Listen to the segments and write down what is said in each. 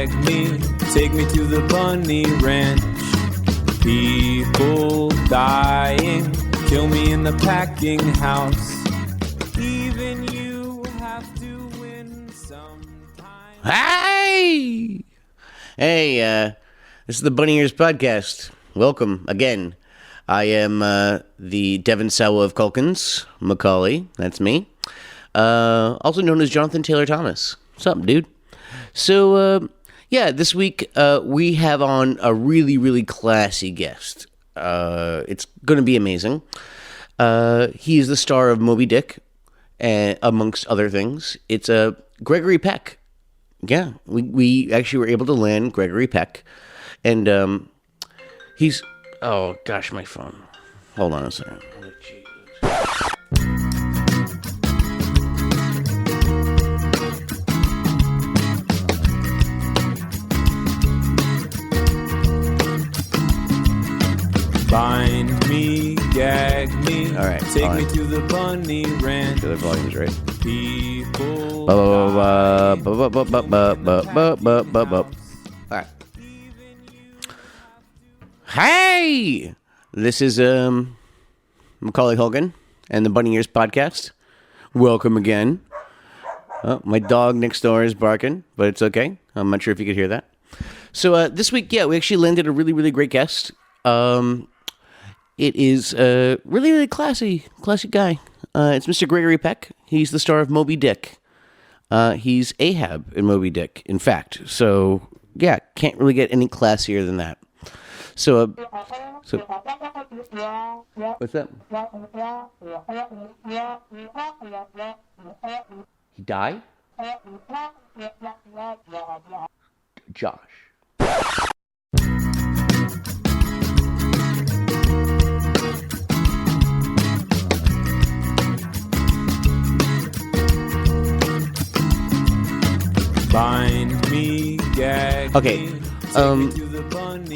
gag me, take me to the bunny ranch. People dying, kill me in the packing house. Even you have to win sometime. Hey, this is the Bunny Ears Podcast. Welcome again. I am the Devon Sawa of Culkins, Macaulay. That's me. Also known as Jonathan Taylor Thomas. What's up, dude? So, this week we have on a really, really classy guest. It's going to be amazing. He is the star of Moby Dick, amongst other things. It's Gregory Peck. Yeah, we actually were able to land Gregory Peck. And he's... Oh, gosh, my phone. Hold on a second. Bind me, gag me, all right, take me to the bunny ranch. The volume's right. People All right. Hey! This is Macaulay Culkin and the Bunny Ears Podcast. Welcome again. Oh, my dog next door is barking, but it's okay. I'm not sure if you could hear that. So this week, we actually landed a really, really great guest. It is a really, really classy guy. It's Mr. Gregory Peck. He's the star of Moby Dick. He's Ahab in Moby Dick, in fact. So, can't really get any classier than that. So what's that? He died? Josh. bind me, gag me. Okay.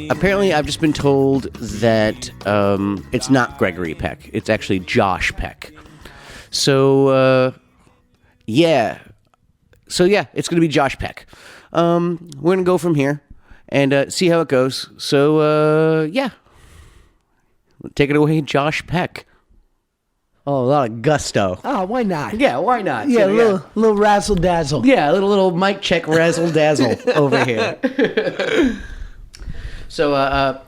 Apparently, I've just been told that it's not Gregory Peck. It's actually Josh Peck. So, it's going to be Josh Peck. We're going to go from here and see how it goes. So, take it away, Josh Peck. Oh, a lot of gusto. Oh, why not? Yeah, why not? Yeah, a little razzle dazzle. Yeah, a little mic check razzle dazzle over here. So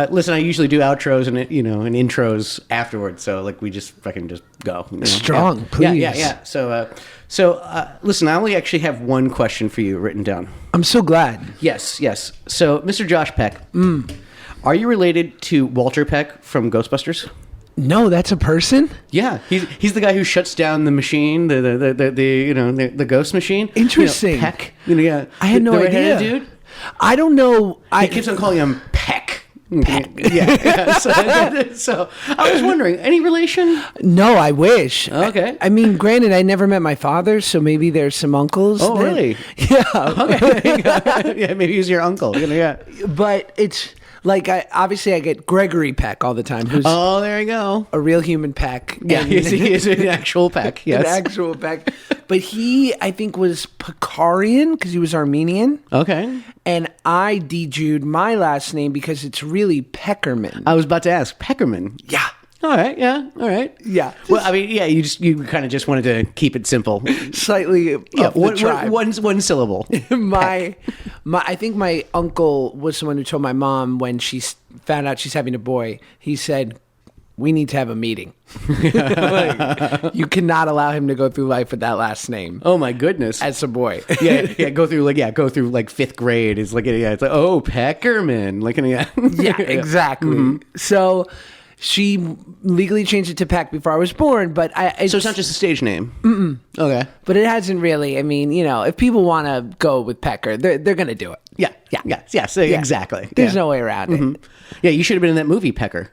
listen, I usually do outros and and intros afterwards. So we just fucking just go. Strong, please. Yeah. So listen, I only actually have one question for you written down. I'm so glad. Yes. So, Mr. Josh Peck, are you related to Walter Peck from Ghostbusters? No, that's a person? Yeah, he's the guy who shuts down the machine, the ghost machine. Interesting. Peck. I had no idea. Dude. I don't know. He keeps on calling him Peck. Peck. Yeah. So I was wondering, any relation? No, I wish. Okay. I mean, granted, I never met my father, so maybe there's some uncles. Oh, really? Yeah. Okay. Yeah, maybe he's your uncle. Yeah. But it's like I get Gregory Peck all the time. Who's there you go. A real human Peck. Yeah, he is an actual Peck. Yes. An actual Peck. But he, I think, was Pekarian because he was Armenian. Okay. And I dejewed my last name because it's really Peckerman. I was about to ask, Peckerman. Yeah. All right. Yeah. All right. Yeah. Well, I mean, yeah. You kind of just wanted to keep it simple. Slightly. One syllable. I think my uncle was the one who told my mom when she found out she's having a boy. He said, "We need to have a meeting. You cannot allow him to go through life with that last name." Oh my goodness! As a boy, go through fifth grade. It's like Peckerman. Exactly. Mm-hmm. So she legally changed it to Peck before I was born, but so it's not just a stage name. Mm-mm. Okay, but it hasn't really. I mean, if people want to go with Pecker, they're going to do it. Yeah. Exactly. There's no way around it. Yeah, you should have been in that movie, Pecker.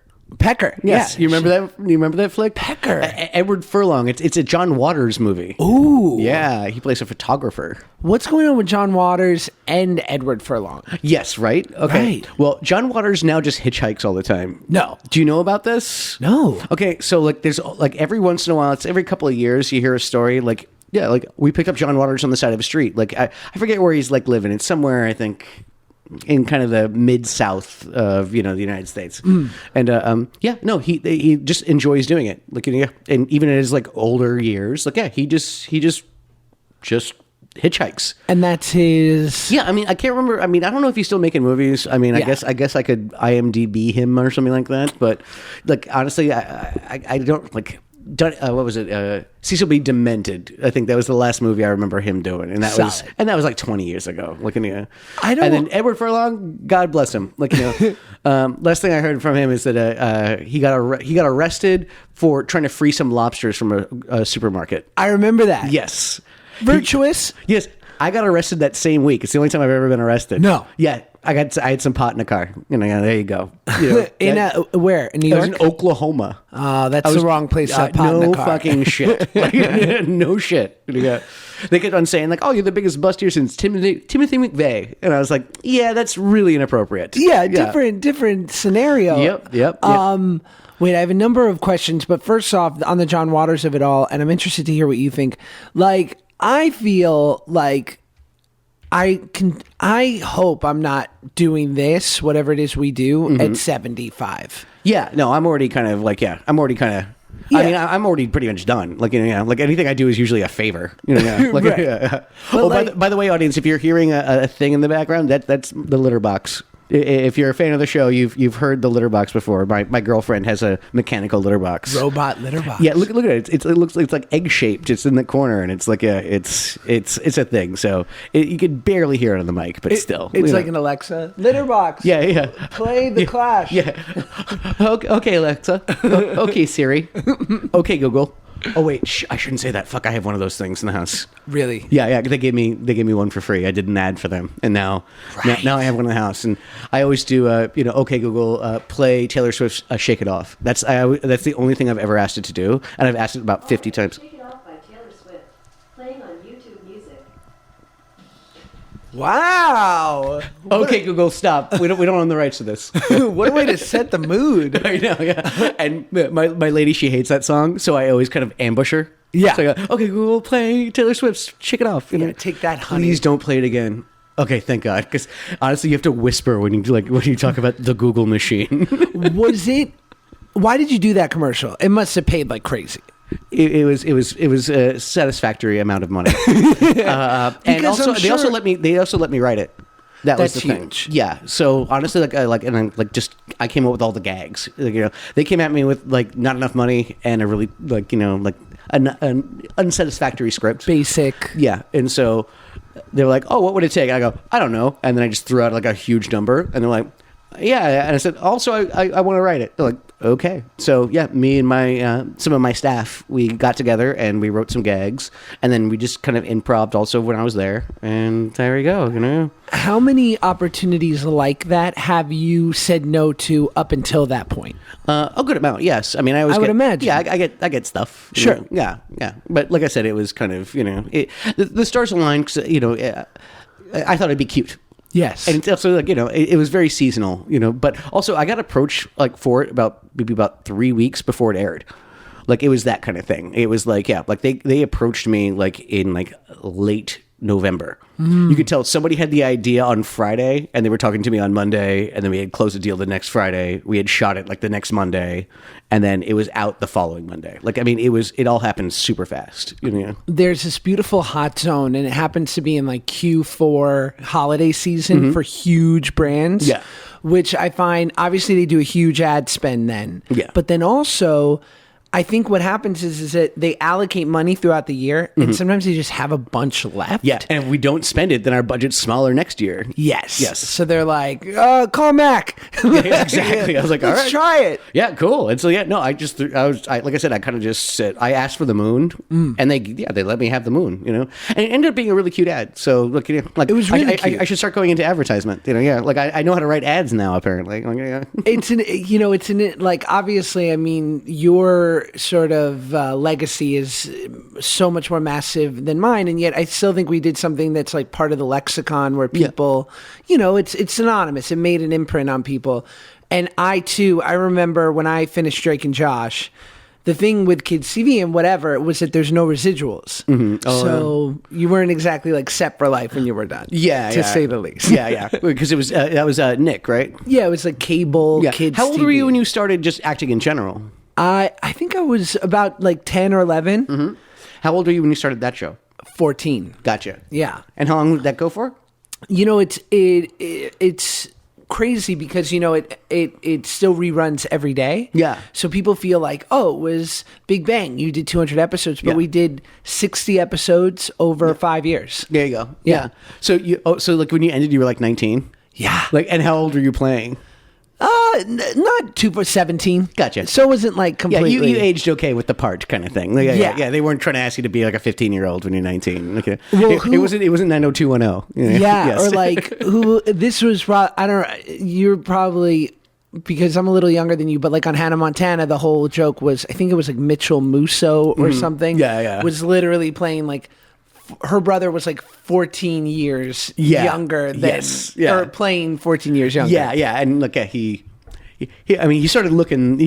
Yes. Yeah. You remember that flick? Pecker. Edward Furlong. It's a John Waters movie. Ooh. Yeah, he plays a photographer. What's going on with John Waters and Edward Furlong? Yes, right? Okay. Right. Well, John Waters now just hitchhikes all the time. No. Do you know about this? No. Okay, so there's every once in a while, it's every couple of years you hear a story Yeah, like we picked up John Waters on the side of a street. Like I forget where he's like living. It's somewhere, I think, in kind of the mid-south of, you know, the United States. And yeah, no, he just enjoys doing it. Like, you know, and even in his like older years, like, yeah, he just hitchhikes. And that's his... Yeah, I mean, I can't remember. I mean, I don't know if he's still making movies. I mean, Yeah. I guess I could IMDb him or something like that. But like, honestly, I don't like... what was it? Cecil B. Demented. I think that was the last movie I remember him doing, and that was like 20 years ago. Looking at, I don't. And then Edward Furlong, God bless him. Like, you know, last thing I heard from him is that he got arrested for trying to free some lobsters from a supermarket. I remember that. Yes, Virtuous. yes. I got arrested that same week. It's the only time I've ever been arrested. No. Yeah. I had some pot in the car. You know, yeah, there you go. You know, Where? In New I was York? in Oklahoma. That's the wrong place to have pot in no the car. fucking shit. Like, no shit. Yeah. They kept on saying like, "Oh, you're the biggest bust here since Timothy McVeigh," and I was like, "Yeah, that's really inappropriate." Yeah, different scenario. Yep. Wait, I have a number of questions, but first off, on the John Waters of it all, and I'm interested to hear what you think. Like, I feel like I hope I'm not doing this, whatever it is we do, at 75. Yeah. No, I'm already kind of like, I'm already kind of. Yeah. I mean, I'm already pretty much done. Like, you know, yeah, like anything I do is usually a favor. You know, yeah. Like, Right. yeah. But Oh, like- by the way, audience, if you're hearing a thing in the background, that's the litter box. If you're a fan of the show, you've heard the litter box before. My girlfriend has a mechanical litter box. Robot litter box. Yeah, look at it. It looks like it's like egg shaped. It's in the corner, and it's like it's a thing. So you could barely hear it on the mic, but still, It's you like know. an Alexa litter box. Yeah. Play the Clash. Yeah. Okay, Alexa. Okay, Siri. Okay, Google. Oh wait, I shouldn't say that. Fuck, I have one of those things in the house. Really? Yeah. They gave me one for free. I did an ad for them, and now I have one in the house. And I always do. Okay, Google, play Taylor Swift's "Shake It Off." That's the only thing I've ever asked it to do, and I've asked it about 50 times. Shake It Off by Taylor Swift, playing on YouTube Music. Wow. Okay, Google, stop. We don't own the rights to this. What a way to set the mood. I know, yeah. And my lady, she hates that song, so I always kind of ambush her. Yeah. So I go, okay, Google, play Taylor Swift's "Shake It Off." Yeah, take that, honey. Please don't play it again. Okay, thank God. Because honestly, you have to whisper when you talk about the Google machine. Was it? Why did you do that commercial? It must have paid like crazy. It was a satisfactory amount of money. And Because also I'm they also sure- let me write it. That was That's the huge. thing. Yeah. So honestly, I came up with all the gags. Like, you know, they came at me with like not enough money and a really an unsatisfactory script. Basic. Yeah. And so they were like, "Oh, what would it take?" I go, "I don't know." And then I just threw out like a huge number, and they're like, "Yeah." And I said, "Also, I want to write it." They're like, "Okay." So yeah, me and my some of my staff, we got together and we wrote some gags, and then we just kind of improv'd also when I was there, and there we go. You know. How many opportunities like that have you said no to up until that point? A good amount, yes. I mean, I would imagine. Yeah, I get stuff. you Sure. know. Yeah. But like I said, it was kind of the stars aligned. 'Cause, I thought it'd be cute. Yes. And it's also like, it was very seasonal, but also I got approached like for it maybe about 3 weeks before it aired. Like it was that kind of thing. It was like, yeah, like they approached me like in like late November. You could tell somebody had the idea on Friday and they were talking to me on Monday, and then we had closed the deal the next Friday. We had shot it like the next Monday, and then it was out the following Monday. Like, I mean, it all happened super fast. There's this beautiful hot zone, and it happens to be in like Q4 holiday season for huge brands. Yeah. Which I find, obviously, they do a huge ad spend then. Yeah. But then also, I think what happens is that they allocate money throughout the year, and sometimes they just have a bunch left. Yeah, and if we don't spend it, then our budget's smaller next year. Yes. Yes. So they're like, call Mac. Yeah, exactly. I was like, all let's right. try it. Yeah, cool. And so yeah, no, I like I said, I kind of just said, I asked for the moon, and they let me have the moon, and it ended up being a really cute ad. So look, like It was really cute. I should start going into advertisement. Like I know how to write ads now. Apparently, like, yeah. Like, obviously, I mean, your sort of legacy is so much more massive than mine, and yet I still think we did something that's like part of the lexicon where people, it's synonymous. It made an imprint on people. And I remember when I finished Drake and Josh, the thing with kids TV and whatever was that there's no residuals. So you weren't exactly like set for life when you were done. To say the least. Yeah. Because it was that was Nick, right? Yeah, it was like cable kids. How old TV. were you when you started just acting in general? I think I was about like 10 or 11. How old were you when you started that show? 14. Gotcha. Yeah. And how long did that go for? You know, it's crazy because, you know, it still reruns every day. Yeah. So people feel like, oh, it was Big Bang. You did 200 episodes, but we did 60 episodes over 5 years. There you go. Yeah. So so like when you ended, you were like 19. Yeah. Like, and how old were you playing? Not 17. Gotcha. So it wasn't like completely. Yeah, you aged okay with the part kind of thing. Like, yeah. They weren't trying to ask you to be like a 15-year-old when you're 19. Okay. Well, it wasn't 90210. You know? Yeah, Yes. or like this was I don't know. You're probably because I'm a little younger than you, but like on Hannah Montana, the whole joke was I think it was like Mitchell Musso or something. Yeah. Was literally playing like her brother was like 14 years younger than or playing 14 years younger. Yeah, and look at I mean, he started looking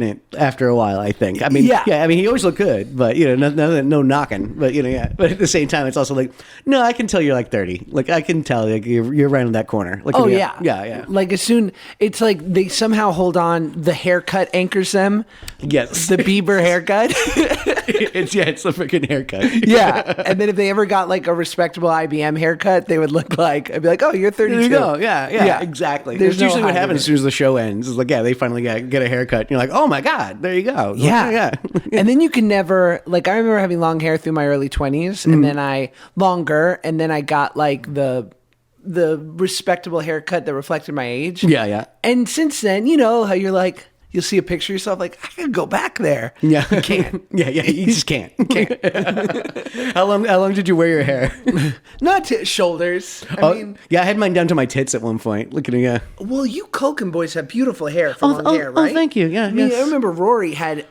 it after a while, I think. I mean, I mean, he always looked good, but you know, no knocking, but you know, But at the same time, it's also like, no, I can tell you're like 30. Like I can tell, like you're right in that corner. Like, yeah. Like it's like they somehow hold on. The haircut anchors them. Yes, the Bieber haircut. it's the freaking haircut. Yeah, and then if they ever got like a respectable IBM haircut, they would look like I'd be like, oh, you're 32. There you go. Yeah, exactly. There's That's usually no what happens as soon as the show ends. It's like, they finally get a haircut. And you're like, oh my God, there you go. Yeah. And then you can never, like, I remember having long hair through my early 20s, and then and then I got like the respectable haircut that reflected my age. Yeah. And since then, you know how you're like, you'll see a picture of yourself like, I could go back there. Yeah. You can't. Yeah, you just can't. How long did you wear your hair? Not to shoulders. I mean, I had mine down to my tits at one point. Look at me. Well, you Culkin boys have beautiful hair for long hair, right? Oh, thank you. Yeah, I mean, I remember Rory had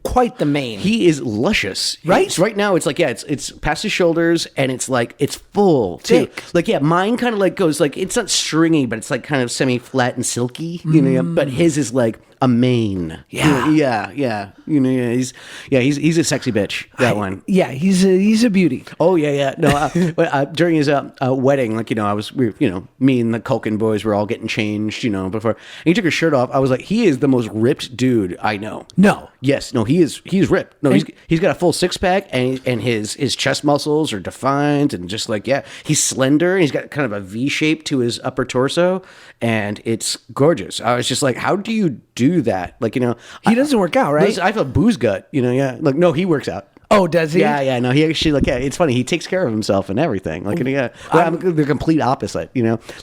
quite the mane. He is luscious, right? Right now, it's like it's past his shoulders, and it's like it's full too. Thick. Like mine kind of like goes like it's not stringy, but it's like kind of semi flat and silky. You know, but his is like a mane. Yeah. You know, he's a sexy bitch. That one. Yeah, he's a beauty. Oh yeah. No, during his wedding, like me and the Culkin boys were all getting changed. You know, before and he took his shirt off. I was like, he is the most ripped dude I know. No. Yes. No, he's ripped. No, he's got a full six pack, and his chest muscles are defined, and just like he's slender, and he's got kind of a V shape to his upper torso, and it's gorgeous. I was just like, how do you do that? Like, he doesn't work out, right? I have a booze gut, Like, no, he works out. Oh, does he? Yeah. No, he actually it's funny. He takes care of himself and everything. Like, I'm the complete opposite.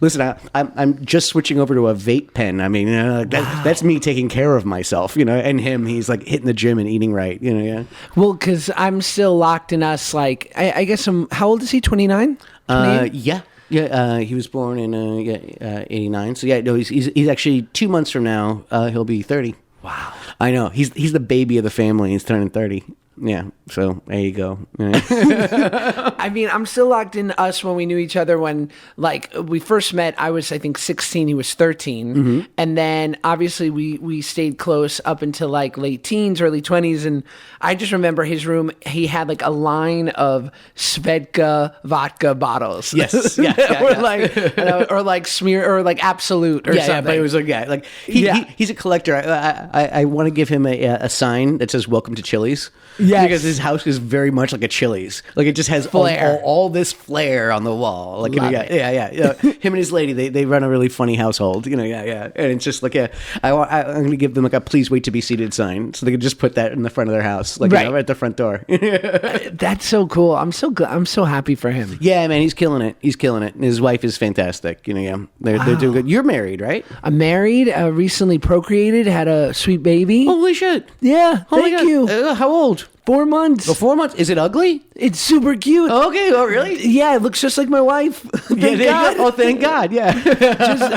Listen, I'm just switching over to a vape pen. I mean, that's me taking care of myself. And him, he's like hitting the gym and eating right. Yeah. Well, because I'm still locked in us. Like, I guess how old is he? 29? Yeah. Yeah, he was born in 89. So no, he's actually 2 months from now. He'll be 30. Wow. I know. He's the baby of the family. He's turning 30. Yeah, so there you go. I mean, I'm still locked in us when we knew each other when, like, we first met. I was, I think, 16. He was 13. And then, obviously, we stayed close up until, like, late teens, early 20s. And I just remember his room. He had, like, a line of Svedka vodka bottles. Yes. Or, like, Smear, or, like, Absolute or something. Yeah, but it was like, he's a collector. I want to give him a sign that says, "Welcome to Chili's." Yes. Because his house is very much like a Chili's. Like, it just has all this flair on the wall. Like, him and his lady, they run a really funny household. And it's just like, I'm going to give them like a "Please wait to be seated" sign, so they can just put that in the front of their house, like right at the front door. That's so cool. I'm so good. I'm so happy for him. Yeah, man, he's killing it. And his wife is fantastic. They're doing good. You're married, right? I'm married. Recently procreated. Had a sweet baby. Holy shit! Yeah. Thank you. How old? 4 months. Oh, 4 months? Is it ugly? It's super cute. Okay. Oh, really? Yeah, it looks just like my wife. Thank God. Oh, thank God. Yeah.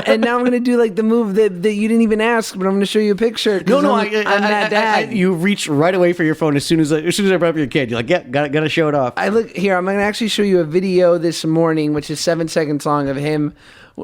And now I'm going to do like the move that you didn't even ask, but I'm going to show you a picture. No, I'm that dad. You reach right away for your phone as soon as I brought up your kid. You're like, yeah, got to show it off. I'm going to actually show you a video this morning, which is 7 seconds long, of him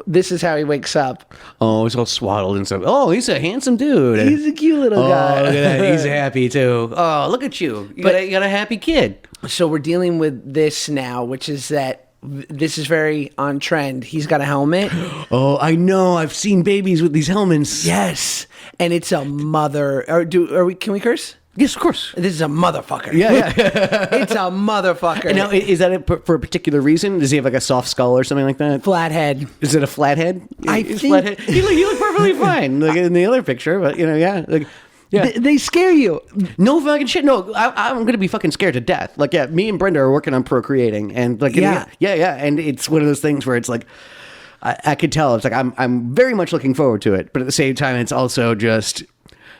this is how he wakes up. Oh, he's all swaddled and stuff. Oh, he's a handsome dude. He's a cute little guy. Look at that. He's happy too. Oh, look at you. You got a happy kid. So we're dealing with this now, which is that this is very on trend. He's got a helmet. Oh, I know. I've seen babies with these helmets. Yes. And it's a mother. Can we curse? Yes, of course. This is a motherfucker. Yeah. It's a motherfucker. And now, is that for a particular reason? Does he have like a soft skull or something like that? Flathead. Is it a flathead? I He's think- flathead. He look perfectly fine, like in the other picture. But yeah. Like, yeah. They scare you. No fucking shit. No, I'm gonna be fucking scared to death. Like, yeah, me and Brenda are working on procreating, and like, Yeah. and it's one of those things where it's like, I could tell it's like I'm very much looking forward to it, but at the same time, it's also just.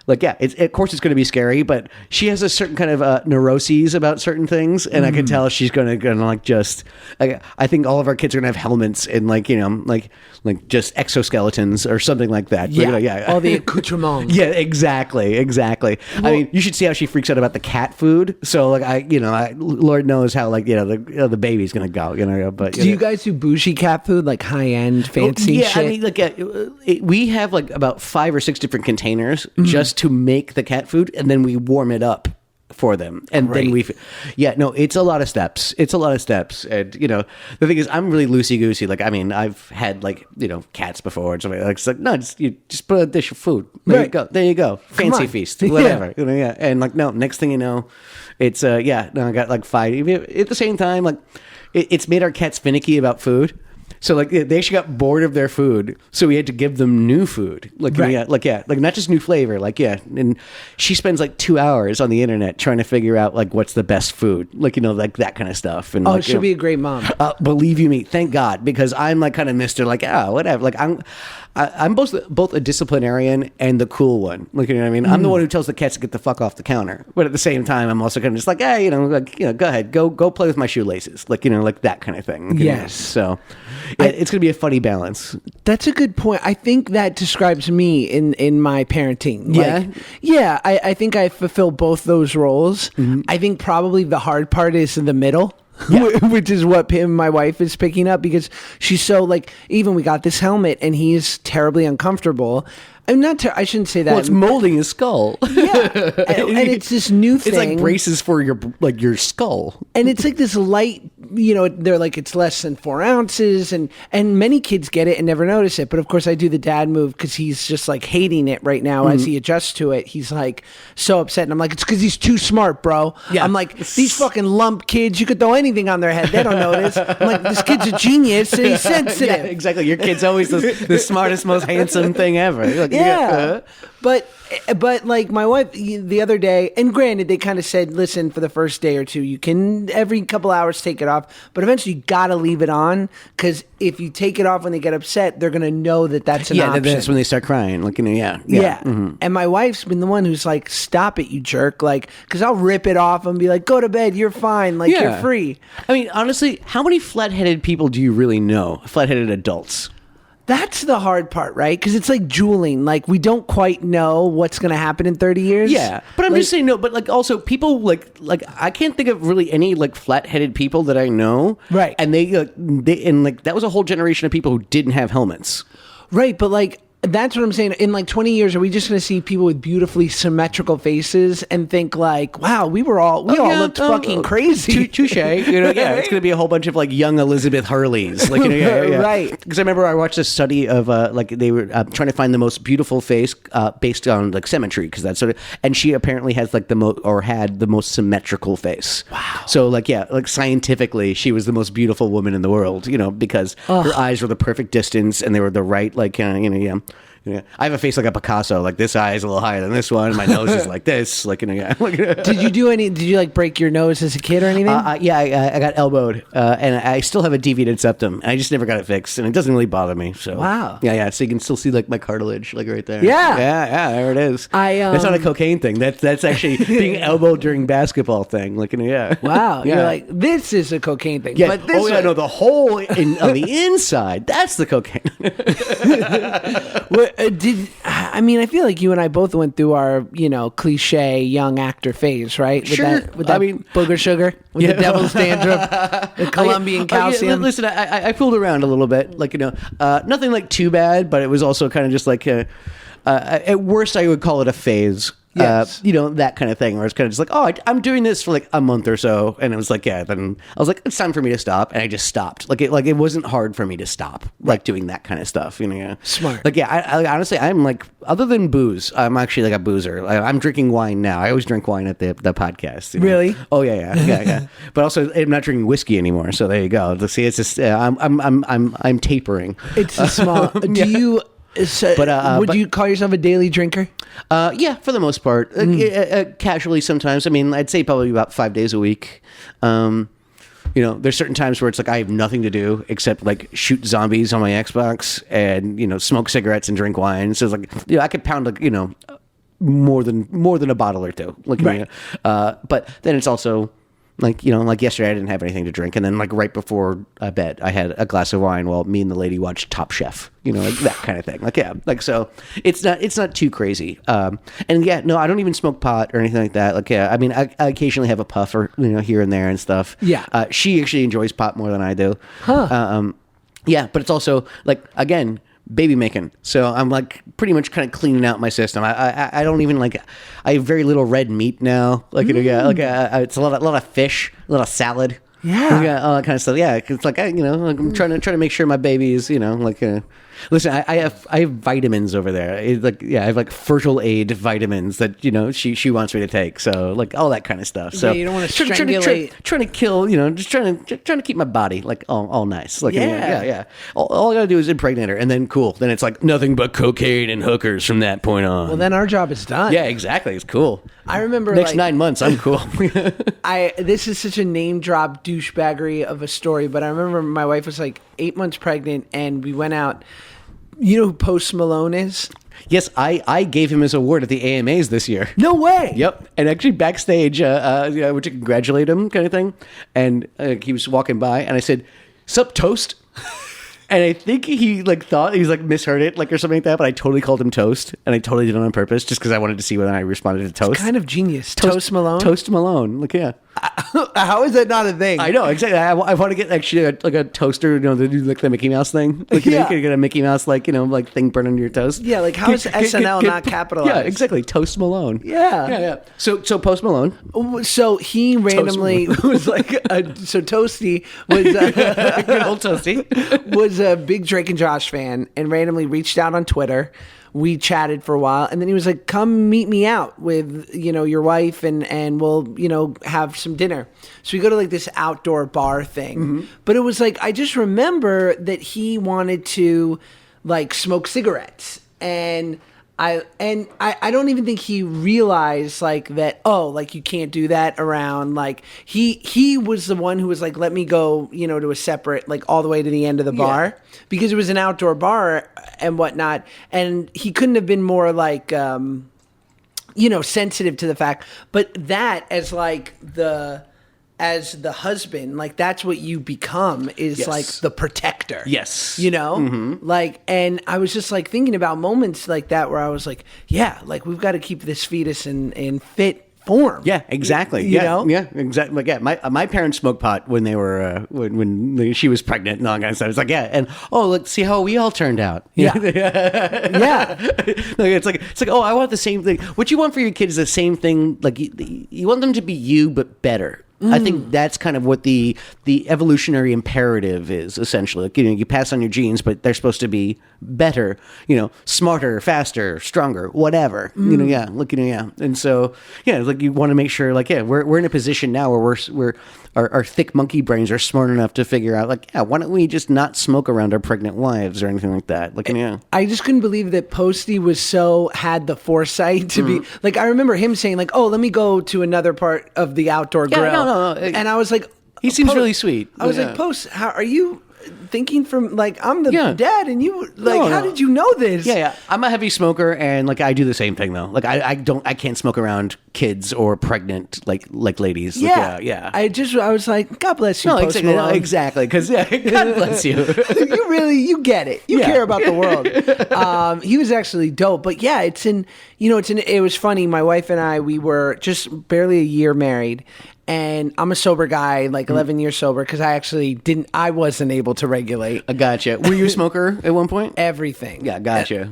Like, yeah, of course it's going to be scary, but she has a certain kind of neuroses about certain things, and I can tell she's going to like just. Like, I think all of our kids are going to have helmets and like just exoskeletons or something like that. Yeah, yeah. all the accoutrements. Yeah, exactly. I mean, you should see how she freaks out about the cat food. So like Lord knows how like the baby's going to go. But Do you guys do bougie cat food, like high end, fancy yeah, shit? I mean, like we have like about 5 or 6 different containers just to make the cat food, and then we warm it up for them, and then it's a lot of steps. And the thing is, I'm really loosey goosey. Like, I mean, I've had like cats before and something like. It's like, no, just put a dish of food. There you go, fancy feast, whatever. Yeah. And like, no, next thing you know, it's I got like 5 at the same time. Like, it's made our cats finicky about food. So like they actually got bored of their food, so we had to give them new food. Like not just new flavor. And she spends like 2 hours on the internet trying to figure out like what's the best food. Like like that kind of stuff. And she'll be a great mom. Believe you me, thank God, because I'm like kind of Mr. like whatever. Like I'm both a disciplinarian and the cool one. Like, you know what I mean? I'm the one who tells the cats to get the fuck off the counter, but at the same time, I'm also kind of just like, hey, go ahead, go play with my shoelaces, like like that kind of thing. Yes. So it's gonna be a funny balance. That's a good point. I think that describes me in my parenting. Yeah? I think I fulfill both those roles. Mm-hmm. I think probably the hard part is in the middle. Yeah. Which is what my wife is picking up, because she's so like, even we got this helmet and he's terribly uncomfortable. I'm not. I shouldn't say that. Well, it's molding his skull. Yeah, and it's this new thing. It's like braces for your skull, and it's like this light. They're like, it's less than 4 ounces, and many kids get it and never notice it. But of course, I do the dad move because he's just like hating it right now as he adjusts to it. He's like so upset, and I'm like, it's because he's too smart, bro. Yeah. I'm like, these fucking lump kids, you could throw anything on their head, they don't notice. I'm like, this kid's a genius, and he's sensitive. Yeah, exactly. Your kid's always the smartest, most handsome thing ever. Like, yeah. But like my wife the other day, and granted, they kind of said, listen, for the first day or two, you can every couple hours take it off, but eventually you got to leave it on, because if you take it off when they get upset, they're going to know that that's an option. Yeah, that's when they start crying. Like, yeah. Mm-hmm. And my wife's been the one who's like, stop it, you jerk. Like, because I'll rip it off and be like, go to bed, you're fine, like you're free. I mean, honestly, how many flat-headed people do you really know? Flat-headed adults. That's the hard part, right? Because it's like juuling. Like, we don't quite know what's going to happen in 30 years. Yeah, but I'm just saying, no, but like also people like I can't think of really any like flat-headed people that I know. Right. And they like that was a whole generation of people who didn't have helmets. Right, but like, that's what I'm saying. In like 20 years, are we just going to see people with beautifully symmetrical faces and think like, wow, we all looked fucking crazy. Touche. It's going to be a whole bunch of like young Elizabeth Hurleys. Like, right. Because I remember I watched a study of like they were trying to find the most beautiful face based on like symmetry, because that's sort of, and she apparently has like had the most symmetrical face. Wow. So like, like scientifically, she was the most beautiful woman in the world, because her eyes were the perfect distance and they were the right, like, Yeah, I have a face like a Picasso. Like, this eye is a little higher than this one. My nose is like this. Like, Did you like break your nose as a kid or anything? Yeah, I got elbowed, and I still have a deviated septum. I just never got it fixed, and it doesn't really bother me. So wow. Yeah. So you can still see like my cartilage, like right there. Yeah. There it is. That's not a cocaine thing. That's actually being elbowed during basketball thing. Like, Wow. Yeah. You're like, this is a cocaine thing. Yeah. But this no, the hole on the inside. That's the cocaine. I feel like you and I both went through our, cliche young actor phase, right? With Sure. With that booger sugar, with the devil's dandruff, the Colombian calcium. Listen, I fooled around a little bit, nothing like too bad, but it was also kind of just like at worst I would call it a phase. Yes. That kind of thing where it's kind of just like, oh, I'm doing this for like a month or so. And it was like, then I was like, it's time for me to stop. And I just stopped. It wasn't hard for me to stop, like doing that kind of stuff, Smart. I honestly, I'm like, other than booze, I'm actually like a boozer. I'm drinking wine now. I always drink wine at the podcast. Really? Oh yeah. But also I'm not drinking whiskey anymore. So there you go. See, it's just, I'm tapering. It's a small, do you... would you call yourself a daily drinker? Yeah, for the most part. Casually sometimes. I mean, I'd say probably about 5 days a week. There's certain times where it's like I have nothing to do except like shoot zombies on my Xbox and, smoke cigarettes and drink wine. So it's like, I could pound more than a bottle or two. Right. But then it's also... like yesterday I didn't have anything to drink, and then like right before bed I had a glass of wine while me and the lady watched Top Chef, like that kind of thing. So it's not too crazy. And I don't even smoke pot or anything like that. I mean, I occasionally have a puff or here and there and stuff. Yeah. She actually enjoys pot more than I do. Huh. But it's also like, again, baby making. So I'm like pretty much kind of cleaning out my system. I don't even I have very little red meat now. It's a lot of fish, a lot of salad. Yeah. All that kind of stuff. Yeah. It's like, I'm trying to make sure my baby is, listen, I have vitamins over there. I have like fertile aid vitamins that, she wants me to take. So like all that kind of stuff. So you don't want to strangulate. Trying to kill, just trying to keep my body like all nice. Yeah. All I gotta do is impregnate her, and then cool. Then it's like nothing but cocaine and hookers from that point on. Well, then our job is done. Yeah, exactly. It's cool. I remember next 9 months, I'm cool. This is such a name drop douchebaggery of a story, but I remember my wife was like 8 months pregnant, and we went out. You know who Post Malone is? Yes, I gave him his award at the AMAs this year. No way. Yep. And actually backstage, I went to congratulate him kind of thing. And he was walking by and I said, "Sup, Toast?" And I think he thought he was misheard it or something like that, but I totally called him Toast, and I totally did it on purpose just because I wanted to see whether I responded to Toast. It's kind of genius. Toast Malone? Toast Malone. Yeah. How is that not a thing? I know, exactly. I want to get actually a toaster, to do the Mickey Mouse thing. You can get a Mickey Mouse thing burned under your toast. Yeah, how is SNL not capitalized? Yeah, exactly. Toast Malone. Yeah. So Post Malone. So he randomly was so Toasty was good old Toasty was a big Drake and Josh fan and randomly reached out on Twitter. We chatted for a while, and then he was like, "Come meet me out with your wife, and we'll have some dinner." So we go to this outdoor bar thing, mm-hmm. But it was I just remember that he wanted to smoke cigarettes, and I don't even think he realized that you can't do that around he was the one who was let me go to a separate all the way to the end of the bar because it was an outdoor bar and whatnot, and he couldn't have been more sensitive to the fact, but that as the husband, that's what you become is yes. The protector. Yes. Mm-hmm. And I was just thinking about moments like that where I was we've got to keep this fetus in fit form. Yeah, exactly. Yeah, exactly. My parents smoked pot when they were when she was pregnant and all that kind of stuff. It's and let's see how we all turned out. Yeah. Yeah. It's I want the same thing. What you want for your kids is the same thing. You want them to be you, but better. I think that's kind of what the evolutionary imperative is, essentially. You pass on your genes, but they're supposed to be better, smarter, faster, stronger, whatever. And so, you want to make sure, we're in a position now where our thick monkey brains are smart enough to figure out, why don't we just not smoke around our pregnant wives or anything like that? I just couldn't believe that Posty had the foresight to be, I remember him saying, let me go to another part of the outdoor grill. No. And I was like, he seems really sweet. I was Post, how are you thinking from like I'm the Yeah. dad, and you like No, how no. did you know this? Yeah. I'm a heavy smoker, and like I do the same thing though. Like I can't smoke around kids or pregnant like ladies. Like, Yeah. I was like, God bless you. No, Post exactly. Malone. Exactly. Because God bless you. you get it. You Yeah. care about the world. He was actually dope. But yeah, it was funny. My wife and I, we were just barely a year married. And I'm a sober guy, like 11 years sober, because I wasn't able to regulate I gotcha. Were you a smoker at one point? everything. Yeah, gotcha.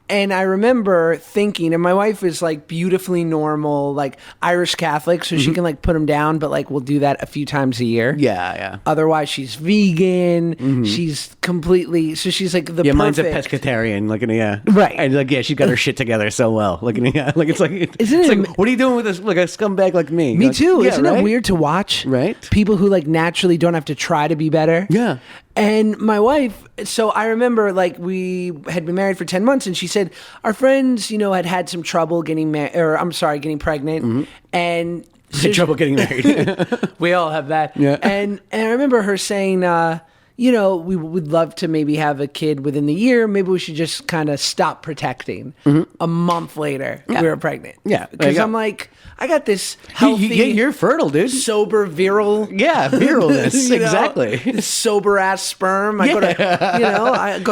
And I remember thinking, and my wife is like beautifully normal, like Irish Catholic, so she can like put them down, but like we'll do that a few times a year. Yeah. Otherwise, she's vegan. She's completely, so she's like the Yeah, perfect. mine's a pescatarian. Like, yeah, Right. And like, yeah, she's got her shit together so well. Like, yeah, like it's like, Isn't it like, what are you doing with this? Like a scumbag like me? Me Like, too. yeah, Isn't right? it weird to watch? Right. People who like naturally don't have to try to be better. Yeah. And my wife, so I remember like we had been married for 10 months, and she said our friends, had some trouble getting getting pregnant. And Had trouble getting married. we all have that. Yeah. And I remember her saying, we would love to maybe have a kid within the year. Maybe we should just kind of stop protecting. A month later, we were pregnant. Yeah, there you Because go. I'm like, I got this healthy, You're fertile, dude. sober, virile. Yeah, viralness. You know, Exactly. this sober ass sperm. I go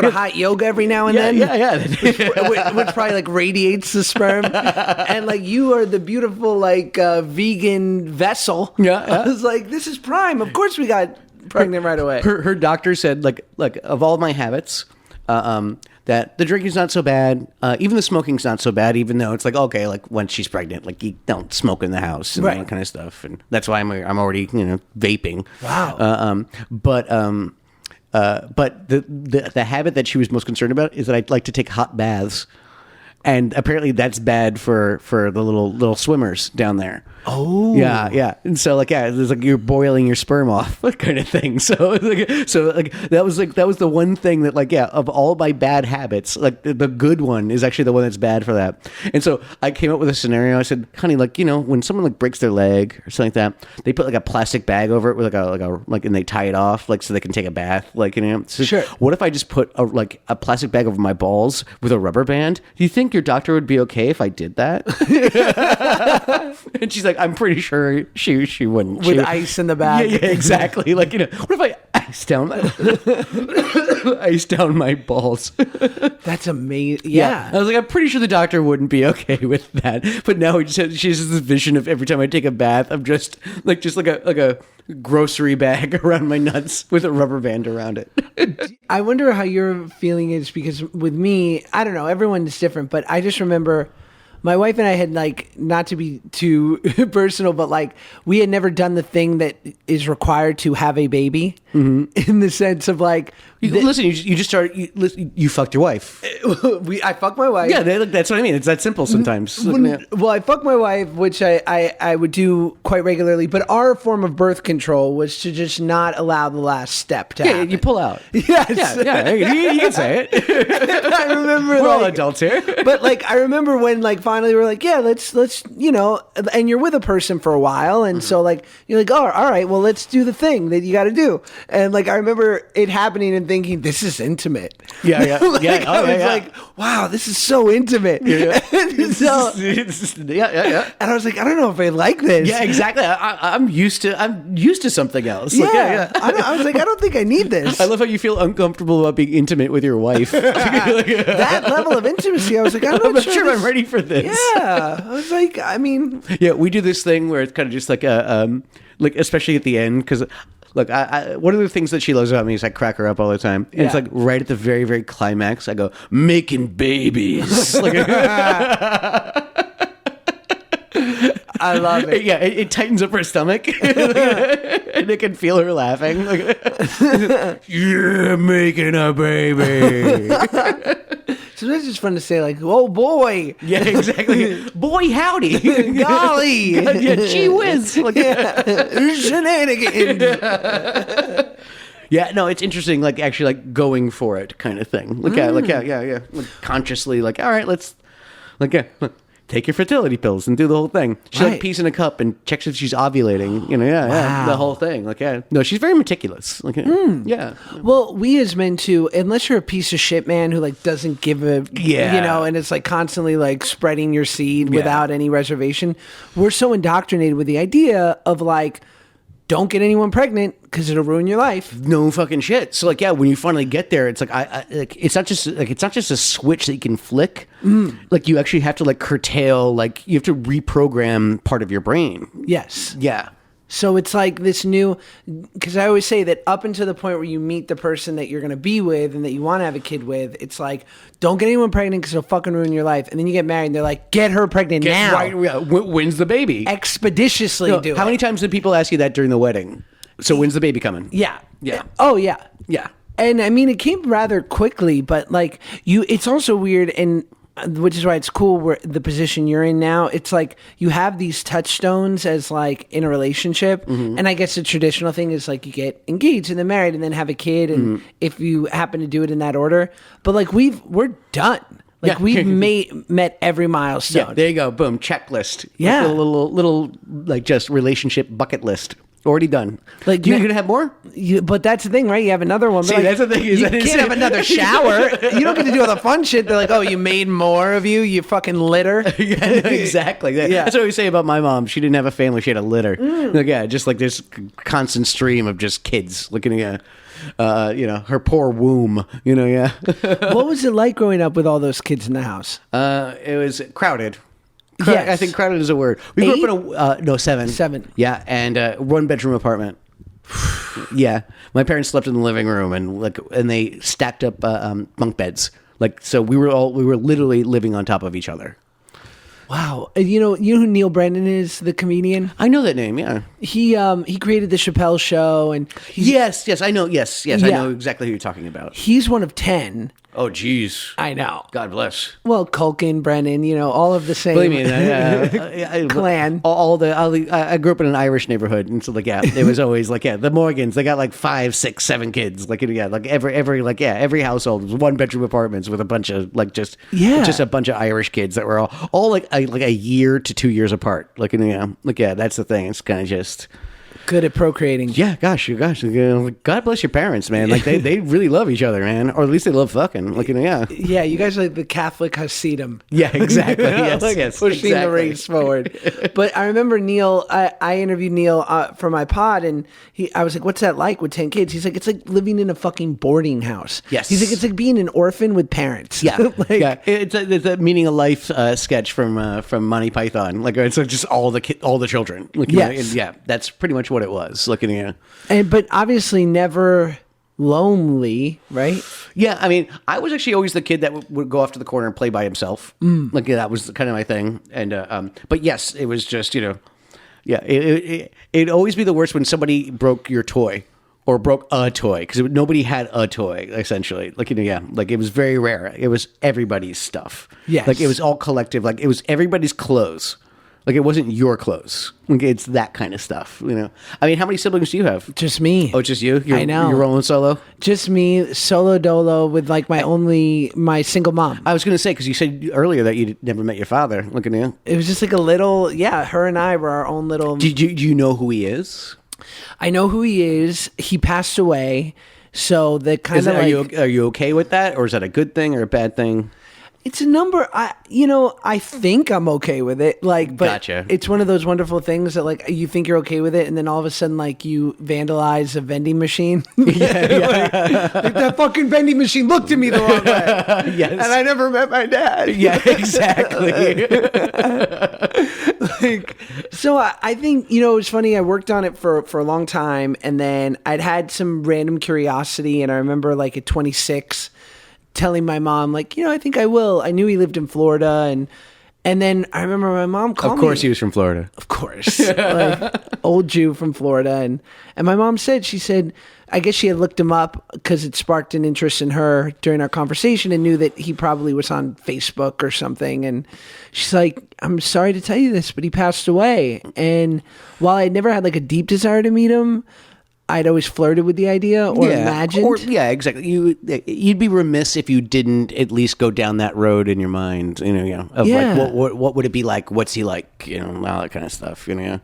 to hot yoga every now and then. Yeah. which probably like radiates the sperm, and like you are the beautiful like vegan vessel. Yeah. I was like, this is prime. Of course, we got pregnant right away. Her doctor said like of all my habits, that the drinking's not so bad, even the smoking's not so bad. Even though it's like okay, like when she's pregnant, like you don't smoke in the house and all Right. that kind of stuff, and that's why I'm already vaping. Wow. But the habit that she was most concerned about is that I'd like to take hot baths. And apparently that's bad for the little swimmers down there. Oh. Yeah. And so it's like you're boiling your sperm off, that kind of thing. So that was the one thing that of all my bad habits, like the good one is actually the one that's bad for that. And so I came up with a scenario. I said, honey, when someone like breaks their leg or something like that, they put like a plastic bag over it with and they tie it off so they can take a bath. So Sure. What if I just put a plastic bag over my balls with a rubber band? Do you think your doctor would be okay if I did that? And she's like, I'm pretty sure she wouldn't. With ice in the bag. Yeah, exactly. What if I ice down my balls? That's amazing. Yeah. I was like, I'm pretty sure the doctor wouldn't be okay with that. But now she has this vision of every time I take a bath, I'm just like a grocery bag around my nuts with a rubber band around it. I wonder how your feeling is, because with me, I don't know, everyone is different, but I just remember my wife and I had not to be too personal, but we had never done the thing that is required to have a baby, in the sense of listen, you just started. You fucked your wife. I fucked my wife. Yeah, that's what I mean. It's that simple sometimes. Well, I fucked my wife, which I would do quite regularly, but our form of birth control was to just not allow the last step to happen. You pull out. Yes. Yeah. You can say it. I remember We're all adults here. But I remember when finally we're let's and you're with a person for a while, and so you're oh, all right, well, let's do the thing that you got to do. And I remember it happening and thinking, this is intimate. Yeah. I was wow, this is so intimate. Yeah. So, Yeah. and I was I don't know if I like this. Yeah, exactly. I'm used to something else. Yeah. I was I don't think I need this. I love how you feel uncomfortable about being intimate with your wife. That level of intimacy, I was I'm not not sure I'm ready for this. Yeah. I was I mean. Yeah, we do this thing where it's kind of just especially at the end, because look, one of the things that she loves about me is I crack her up all the time. And it's right at the very, very climax, I go, making babies. I love it. Yeah, it tightens up her stomach. And I can feel her laughing. You're making a baby. Sometimes it's fun to say oh boy. Yeah, exactly. Boy, howdy. Golly. Yeah, gee whiz. Shenanigans. Yeah, no, it's interesting, actually going for it kind of thing. Yeah. Consciously, all right, let's take your fertility pills and do the whole thing. She like Right. pees in a cup and checks if she's ovulating. Yeah, Wow. the whole thing. Like, yeah, no, she's very meticulous. Like, yeah, Well, we as men too, unless you're a piece of shit man who like doesn't give a, Yeah. and it's like constantly like spreading your seed without any reservation. We're so indoctrinated with the idea of like, don't get anyone pregnant because it'll ruin your life. no fucking shit. So like, yeah, when you finally get there, it's like like it's not just a switch that you can flick. Like you actually have to like curtail, like you have to reprogram part of your brain. Yes. Yeah. So it's like this new, because I always say that up until the point where you meet the person that you're going to be with and that you want to have a kid with, it's like, don't get anyone pregnant because it'll fucking ruin your life. And then you get married and they're like, get her pregnant now. Right. Yeah. When's the baby? Expeditiously No, do how it. many times did people ask you that during the wedding? So when's the baby coming? Yeah. Yeah. Oh, yeah. Yeah. And I mean, it came rather quickly, but like it's also weird, and which is why it's cool where the position you're in now. It's like you have these touchstones as like in a relationship, and I guess the traditional thing is like you get engaged and then married and then have a kid, and if you happen to do it in that order. But like we're done. Like Yeah. we've met every milestone. Yeah, there you go. Boom. Checklist. Yeah. Like a little like just relationship bucket list. Already done. Like, You're gonna have more? But that's the thing, right? You have another one. But See, like, that's the thing is you that it's- can't have another shower. You don't get to do all the fun shit. They're like, oh, you made more of you, you fucking litter. Yeah, exactly. Yeah. That's what we say about my mom. She didn't have a family. She had a litter. Like, yeah, just like this constant stream of just kids looking at, her poor womb. Yeah. What was it like growing up with all those kids in the house? It was crowded. Yes. I think crowded is a word. We grew up in a 7. 7. Yeah, and 1-bedroom apartment. Yeah, my parents slept in the living room and they stacked up bunk beds. Like, so we were literally living on top of each other. Wow. You know who Neil Brennan is, the comedian? I know that name. Yeah. He created the Chappelle Show, and Yes, I know. Yes, I Yeah. know exactly who you're talking about. he's one of 10. Oh, geez. I know. God bless. Well, Culkin, Brennan, all of the same. Believe me, Clan. I grew up in an Irish neighborhood, and so it was always the Morgans. They got 5, 6, 7 kids. Every household was 1-bedroom apartments with a bunch of just a bunch of Irish kids that were all a year to 2 years apart. That's the thing. It's kind of just. Good at procreating. Yeah, gosh, God bless your parents, man. They really love each other, man, or at least they love fucking. Yeah. Yeah, you guys are like the Catholic Hasidim. Yeah, exactly. Yes, yes, pushing the exactly. race forward. But I remember Neil. I interviewed Neil for my pod, and I was like, "What's that like with 10 kids?" He's like, "It's like living in a fucking boarding house." Yes. He's like, "It's like being an orphan with parents." Yeah, yeah. It's a meaning of life sketch from Monty Python. It's just all the children. Yes. Yeah, that's pretty much what it was. Looking at but obviously never lonely, right? Yeah, I mean, I was actually always the kid that would go off to the corner and play by himself. That was kind of my thing. And but yes, it was just it'd always be the worst when somebody broke your toy. Or broke a toy, because nobody had a toy, essentially. It was very rare. It was everybody's stuff. Yes. It was all collective. It was everybody's clothes. It wasn't your clothes. It's that kind of stuff, I mean, how many siblings do you have? Just me. Oh, just you? I know. You're rolling solo? Just me, solo dolo, with my single mom. I was going to say, because you said earlier that you never met your father. Looking at you. It was just like a little, her and I were our own little... Do you know who he is? I know who he is. He passed away. So the kind of are you okay with that? Or is that a good thing or a bad thing? It's a number. I think I'm okay with it. But Gotcha. It's one of those wonderful things that you think you're okay with it, and then all of a sudden you vandalize a vending machine. Yeah. That fucking vending machine looked at me the wrong way. Yes. And I never met my dad. Yeah, exactly. So I think it was funny. I worked on it for a long time, and then I'd had some random curiosity, and I remember at 26. Telling my mom, I think I will. I knew he lived in Florida, and then I remember my mom called me. Of course he was from Florida. Of course. Old Jew from Florida. And my mom said, I guess she had looked him up because it sparked an interest in her during our conversation and knew that he probably was on Facebook or something. And she's like, I'm sorry to tell you this, but he passed away. And while I never had a deep desire to meet him, I'd always flirted with the idea or imagined. Exactly. You'd be remiss if you didn't at least go down that road in your mind. Of like what would it be like? What's he like? All that kind of stuff. I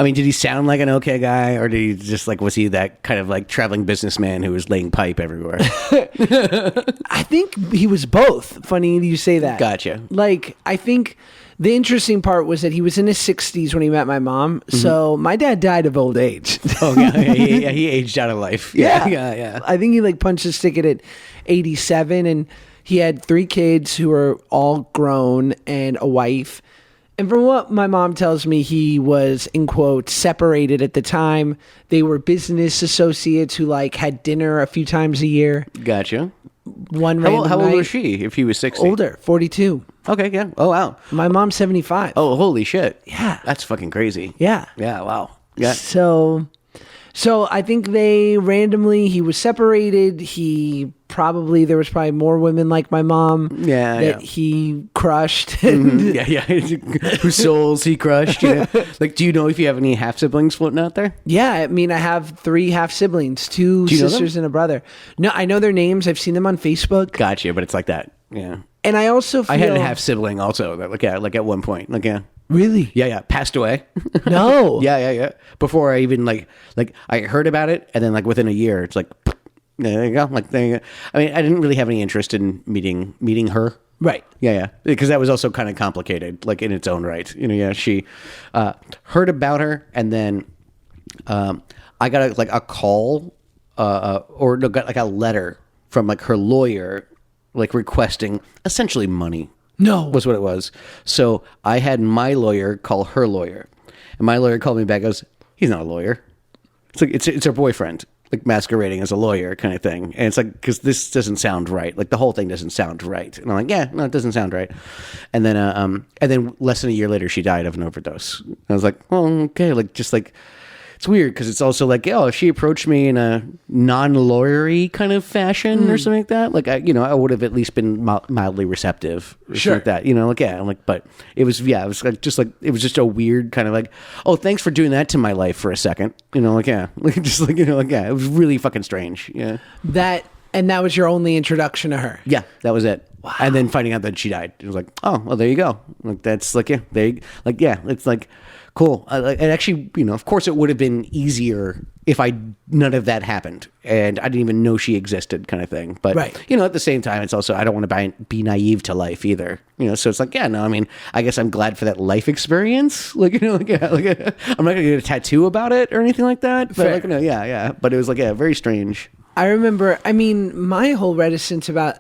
mean, did he sound like an okay guy, or did he just like was he that kind of like traveling businessman who was laying pipe everywhere? I think he was both. Funny you say that. Gotcha. Like I think. The interesting part was that he was in his 60s when he met my mom. So my dad died of old age. Oh, yeah. He aged out of life. Yeah. I think he like punched his ticket at 87, and he had 3 kids who were all grown and a wife. And from what my mom tells me, he was, in quotes, separated at the time. They were business associates who like had dinner a few times a year. Gotcha. How old was she if he was 60? Older, 42. Okay, yeah. Oh, wow. My mom's 75. Oh, holy shit. Yeah. That's fucking crazy. Yeah. Yeah, wow. Yeah. So I think he was separated. There was probably more women like my mom that he crushed. Whose souls he crushed. Like, do you know if you have any half siblings floating out there? Yeah, I mean, I have 3 half siblings, 2 sisters and a brother. No, I know their names. I've seen them on Facebook. Gotcha, but it's like that. Yeah. And I also feel... I had a half sibling also, like at one point. Like, yeah. Really? Yeah. Passed away. No. Yeah. Before I even like I heard about it, and then like within a year, it's like, there you go. Like, there you go. I mean, I didn't really have any interest in meeting her. Right. Yeah. Because that was also kind of complicated, like in its own right. She heard about her, and then I got a call or no, got like a letter from like her lawyer, like requesting essentially money. No. Was what it was. So I had my lawyer call her lawyer, and my lawyer called me back. Goes, he's not a lawyer. It's like it's her boyfriend, like masquerading as a lawyer kind of thing. And it's like, because this doesn't sound right. Like the whole thing doesn't sound right. And I'm like, yeah, no, it doesn't sound right. And then less than a year later, she died of an overdose. I was like, well, okay, like just like. It's weird because it's also like, if she approached me in a non-lawyery kind of fashion or something like that, like I would have at least been mildly receptive, or something like that, I'm like, but it was like it was just a weird kind of like, oh, thanks for doing that to my life for a second, it was really fucking strange, yeah. That was your only introduction to her. Yeah, that was it. Wow. And then finding out that she died, it was like, oh, well, there you go. Like that's like it's like. Cool. And actually, of course it would have been easier if none of that happened and I didn't even know she existed kind of thing. But, right. At the same time, it's also, I don't want to be naive to life either. So it's like, I guess I'm glad for that life experience. Like, I'm not going to get a tattoo about it or anything like that. But Fair. But it was like, very strange. I remember, my whole reticence about...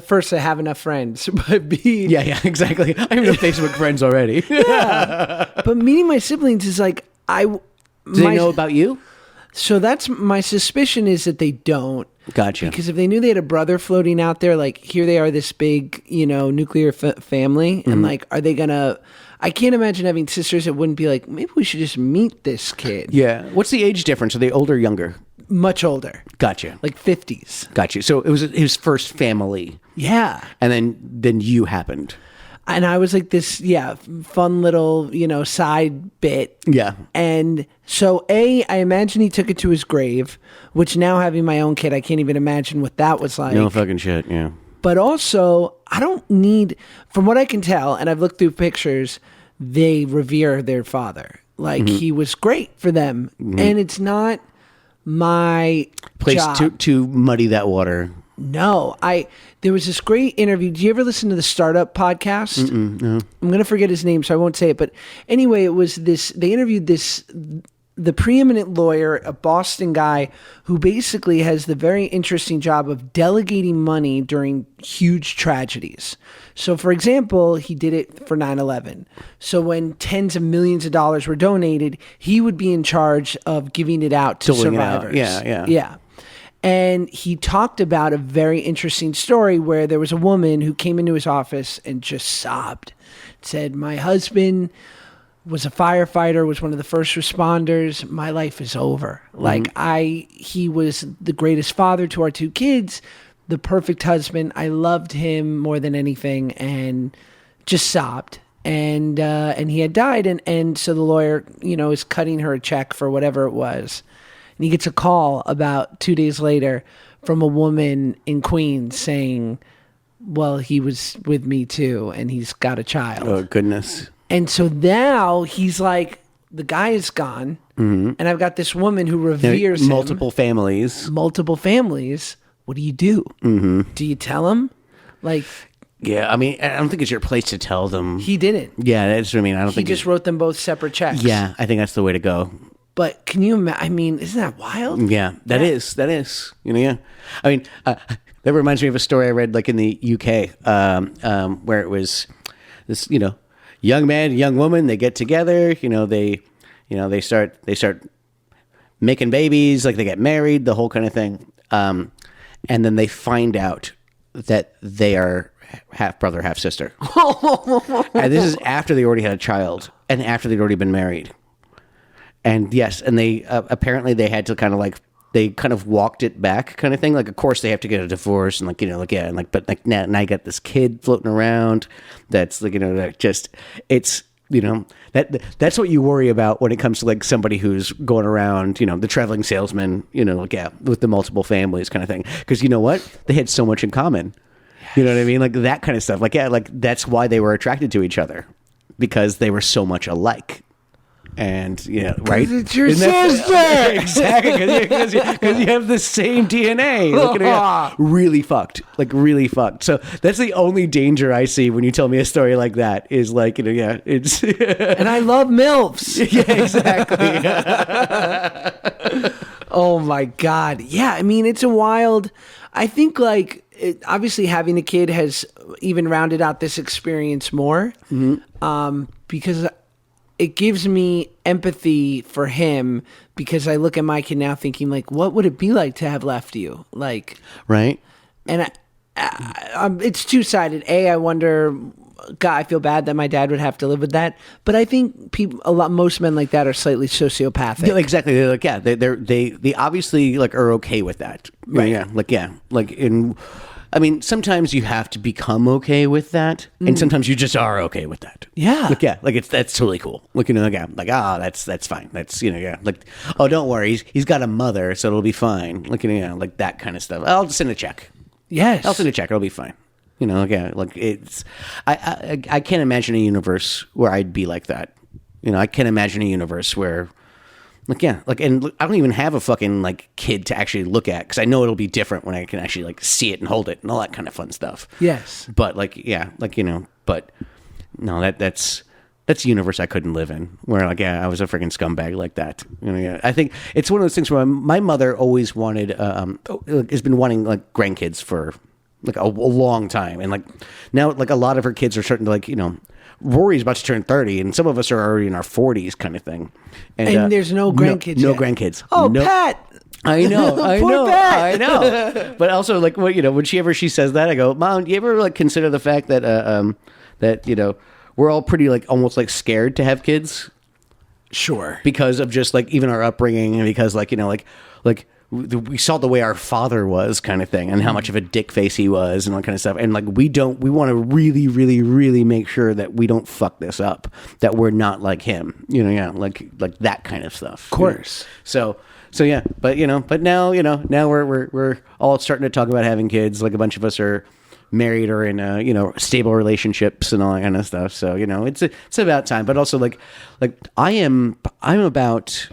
First, I have enough friends, but B... Yeah, exactly. I have enough Facebook friends already. Yeah. But meeting my siblings is like, Do they know about you? So that's my suspicion is that they don't. Gotcha. Because if they knew they had a brother floating out there, like here they are, this big, nuclear family, and like, are they gonna... I can't imagine having sisters that wouldn't be like, maybe we should just meet this kid. Yeah. What's the age difference? Are they older or younger? Much older. Gotcha. Like 50s. Gotcha. So it was his first family. Yeah. And then you happened. And I was like this, fun little, side bit. Yeah. And so I imagine he took it to his grave, which now having my own kid, I can't even imagine what that was like. No fucking shit, yeah. But also, I don't need, from what I can tell, and I've looked through pictures, they revere their father. Like, he was great for them. And it's not my place job. to muddy that water. No. There was this great interview. Do you ever listen to the Startup podcast? No. I'm going to forget his name, so I won't say it. But anyway, it was they interviewed the preeminent lawyer, a Boston guy who basically has the very interesting job of delegating money during huge tragedies. So, for example, he did it for 9/11. So when tens of millions of dollars were donated, he would be in charge of giving it out to survivors. Yeah. And he talked about a very interesting story where there was a woman who came into his office and just sobbed. Said, my husband was a firefighter, was one of the first responders. My life is over. Like he was the greatest father to our 2 kids, the perfect husband. I loved him more than anything, and just sobbed. And he had died. And so the lawyer, is cutting her a check for whatever it was. and he gets a call about 2 days later from a woman in Queens saying, well, he was with me too, and he's got a child. Oh, goodness. And so now he's like, the guy is gone, and I've got this woman who reveres multiple families. Multiple families. What do you do? Do you tell him? Like, Yeah, I mean, I don't think it's your place to tell them. he didn't. Yeah, that's what I mean. I don't He think just wrote them both separate checks. Yeah, I think that's the way to go. But can you imagine? I mean, isn't that wild? Yeah, that is. You know, yeah. I mean, that reminds me of a story I read, like in the UK, where it was this, you know, young man, young woman. They get together. They start making babies. Like they get married, the whole kind of thing. And then they find out that they are half brother, half sister. And this is after they already had a child and after they'd already been married. And yes, and they apparently they had to kind of like they kind of walked it back, kind of thing. Like, of course, they have to get a divorce, and like, you know, like, yeah, and like, but like now I got this kid floating around. That's like, you know, that just it's, you know, that's what you worry about when it comes to like somebody who's going around, you know, the traveling salesman, you know, like, yeah, with the multiple families kind of thing. Because you know what, they had so much in common. You know what I mean? Like that kind of stuff. Like, yeah, like that's why they were attracted to each other, because they were so much alike. And yeah, right. It's your sister. Exactly, because you have the same DNA. Like, really fucked, like really fucked. So that's the only danger I see when you tell me a story like that. Is like, you know, yeah, it's. And I love MILFs. Yeah, exactly. Oh my God. Yeah, I mean, it's a wild. I think like obviously having a kid has even rounded out this experience more, because it gives me empathy for him, because I look at my kid now thinking like, what would it be like to have left you? Like, right. And it's two-sided. I wonder, God, I feel bad that my dad would have to live with that. But I think most men like that are slightly sociopathic. Yeah, exactly. They're like, yeah, they obviously like are okay with that. Right. Yeah, like in. I mean, sometimes you have to become okay with that, and sometimes you just are okay with that. Yeah. Like, yeah, like that's totally cool. Like, you know, like, that's fine. That's, you know, yeah. Like, oh, don't worry, he's got a mother, so it'll be fine. Like, you know, like that kind of stuff. I'll just send a check. Yes. I'll send a check. It'll be fine. You know, like, yeah, like it's. I can't imagine a universe where I'd be like that. You know, I can't imagine a universe where. Like, yeah, like, and I don't even have a fucking, like, kid to actually look at, because I know it'll be different when I can actually, like, see it and hold it and all that kind of fun stuff. Yes. But, like, yeah, like, you know, but, no, that's a universe I couldn't live in, where, like, yeah, I was a freaking scumbag like that. You know, yeah. I think it's one of those things where my mother always wanted, has been wanting, like, grandkids for, like, a long time. And, like, now, like, a lot of her kids are starting to, like, you know, Rory's about to turn 30, and some of us are already in our 40s, kind of thing. And there's no grandkids. No yet. grandkids. Oh, no. Pat. I know. Poor Pat. I know. But also, like, what, you know, when she says that, I go, Mom, do you ever like consider the fact that that, you know, we're all pretty like almost like scared to have kids? Sure. Because of just like even our upbringing, and because like, you know, like we saw the way our father was, kind of thing, and how much of a dick face he was, and all that kind of stuff. And like we want to really, really, really make sure that we don't fuck this up, that we're not like him, you know, yeah, like that kind of stuff. Of course. You know? So yeah, but you know, but now, you know, now we're all starting to talk about having kids. Like a bunch of us are married or in you know, stable relationships and all that kind of stuff. So, you know, it's about time. But also like I'm about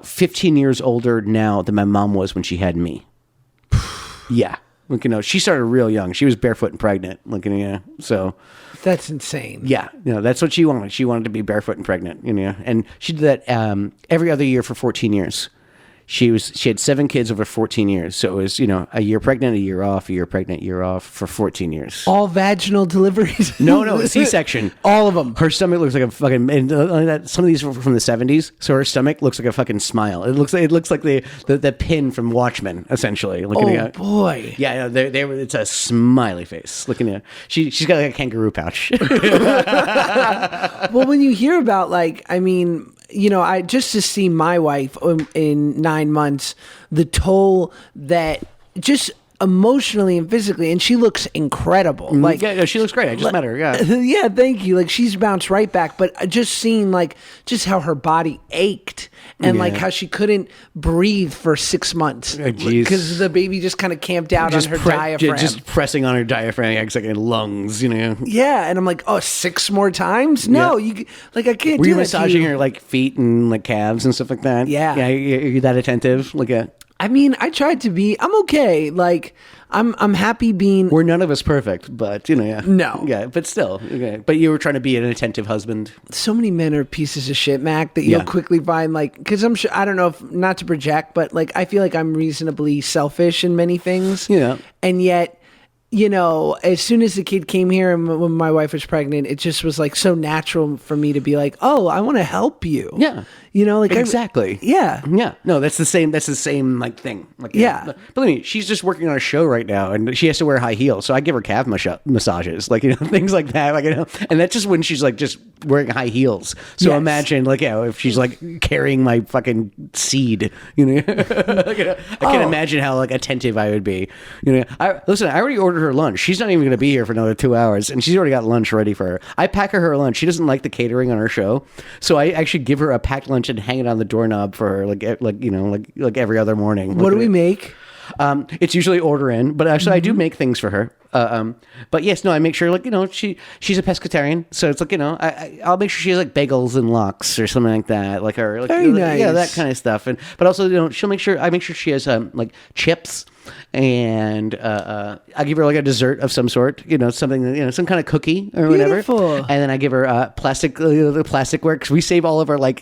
15 years older now than my mom was when she had me. Yeah. Like, you know, she started real young. She was barefoot and pregnant. Like, you know, so. That's insane. Yeah. You know, that's what she wanted. She wanted to be barefoot and pregnant, you know, and she did that every other year for 14 years. She had 7 kids over 14 years. So it was, you know, a year pregnant, a year off, a year pregnant, year off for 14 years. All vaginal deliveries? No, C-section. All of them. Her stomach looks like a fucking, and some of these are from the 70s. So her stomach looks like a fucking smile. It looks like the pin from Watchmen, essentially. Boy. Yeah, it's a smiley face. Looking at, she's got like a kangaroo pouch. Well, when you hear about, like, I mean, you know, I just to see my wife in 9 months, the toll that just emotionally and physically, and she looks incredible. Like, yeah, no, she looks great. I just met her. Yeah. yeah, thank you. Like, she's bounced right back. But just seeing like just how her body ached and like how she couldn't breathe for 6 months because the baby just kind of camped out on her diaphragm, just pressing on her diaphragm, like lungs. Yeah, and I'm like, oh, 6 more times? No, you like I can't. Were do you that massaging her like feet and like calves and stuff like that? Yeah. Yeah. You're that attentive. I mean, I tried to be. I'm okay. Like, I'm happy being. We're none of us perfect, but yeah. No. Yeah, but still. Okay. But you were trying to be an attentive husband. So many men are pieces of shit, Mac, that you'll quickly find, like, because I'm sure, I don't know if, not to project, but like, I feel like I'm reasonably selfish in many things. Yeah. And yet, as soon as the kid came here and when my wife was pregnant, it just was like so natural for me to be like, oh, I want to help you. Yeah. Like exactly. Yeah. Yeah. No, that's the same like thing. Like, yeah. Believe me, she's just working on a show right now and she has to wear high heels. So I give her calf massages, things like that. And that's just when she's like just wearing high heels. So imagine if she's like carrying my fucking seed, I can imagine how like attentive I would be. I already ordered her lunch. She's not even going to be here for another 2 hours and she's already got lunch ready for her. I pack her lunch. She doesn't like the catering on her show. So I actually give her a packed lunch and hang it on the doorknob for her, like every other morning. What do we make? It's usually order in, but actually I do make things for her. But yes, no, I make sure she's a pescatarian, so it's I'll make sure she has like bagels and lox or something like that, Very nice. Yeah, that kind of stuff. And but also I make sure she has like chips. And I give her like a dessert of some sort, something, some kind of cookie or whatever. Beautiful. And then I give her plastic, the plasticware, because we save all of our like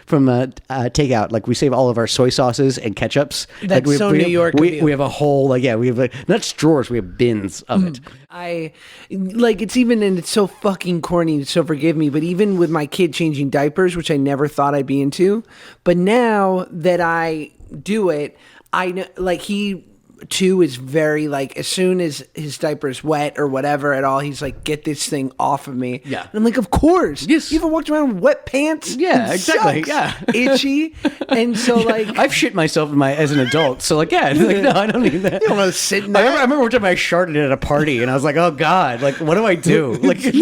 from takeout, like we save all of our soy sauces and ketchups. That's like, New York. We have a whole we have not drawers, we have bins of it. I like it's even, and it's so fucking corny, so forgive me, but even with my kid changing diapers, which I never thought I'd be into, but now that I do it, I know, like, he too is very like, as soon as his diaper's wet or whatever at all, he's like, get this thing off of me. Yeah. And I'm like, of course. Yes. You ever walked around with wet pants? Yeah, It exactly. sucks. Yeah. Itchy. And so like, I've shit myself as an adult, so no, I don't need that. you don't want to sit in I there. remember one time I sharted at a party, and I was like, "Oh God, like what do I do?" Like Yeah,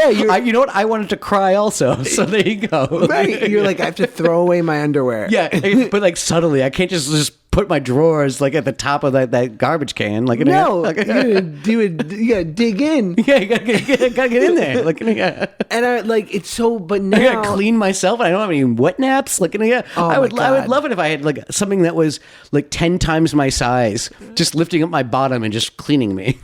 you know what? I wanted to cry also, so there you go. Right. You're like, I have to throw away my underwear. Yeah, but like subtly, I can't just put my drawers like at the top of that garbage can. Like No, you gotta dig in. Yeah, you gotta get in there. Like, And I like it's so, but I now gotta clean myself, and I don't have any wet naps. Like, I would love it if I had like something that was like 10 times my size, just lifting up my bottom and just cleaning me,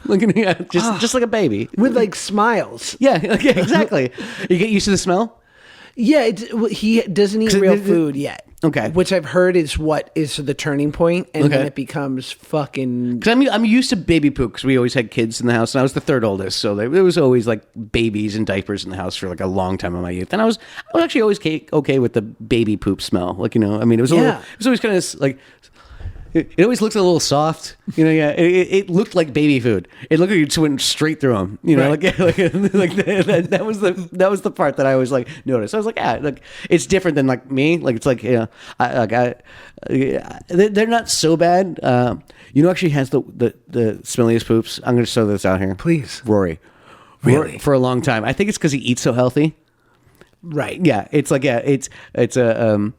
just like a baby with like smiles. Yeah, exactly. You get used to the smell. Yeah, he doesn't eat real food yet. Okay. Which I've heard is what is the turning point, and then Okay. it becoans fucking. Because I'm used to baby poop because we always had kids in the house, and I was the third oldest, so there was always like babies and diapers in the house for like a long time in my youth, and I was actually always okay with the baby poop smell. Like, I mean, it was it was always kind of like. It always looked a little soft, It looked like baby food. It looked like you just went straight through them, Right. that was the part that I always like noticed. I was like, like it's different than like me. Like it's like they're not so bad. Actually has the smelliest poops. I'm going to throw this out here, Please. Rory. Really? For a long time. I think it's because he eats so healthy. Right. Yeah, it's like it's a.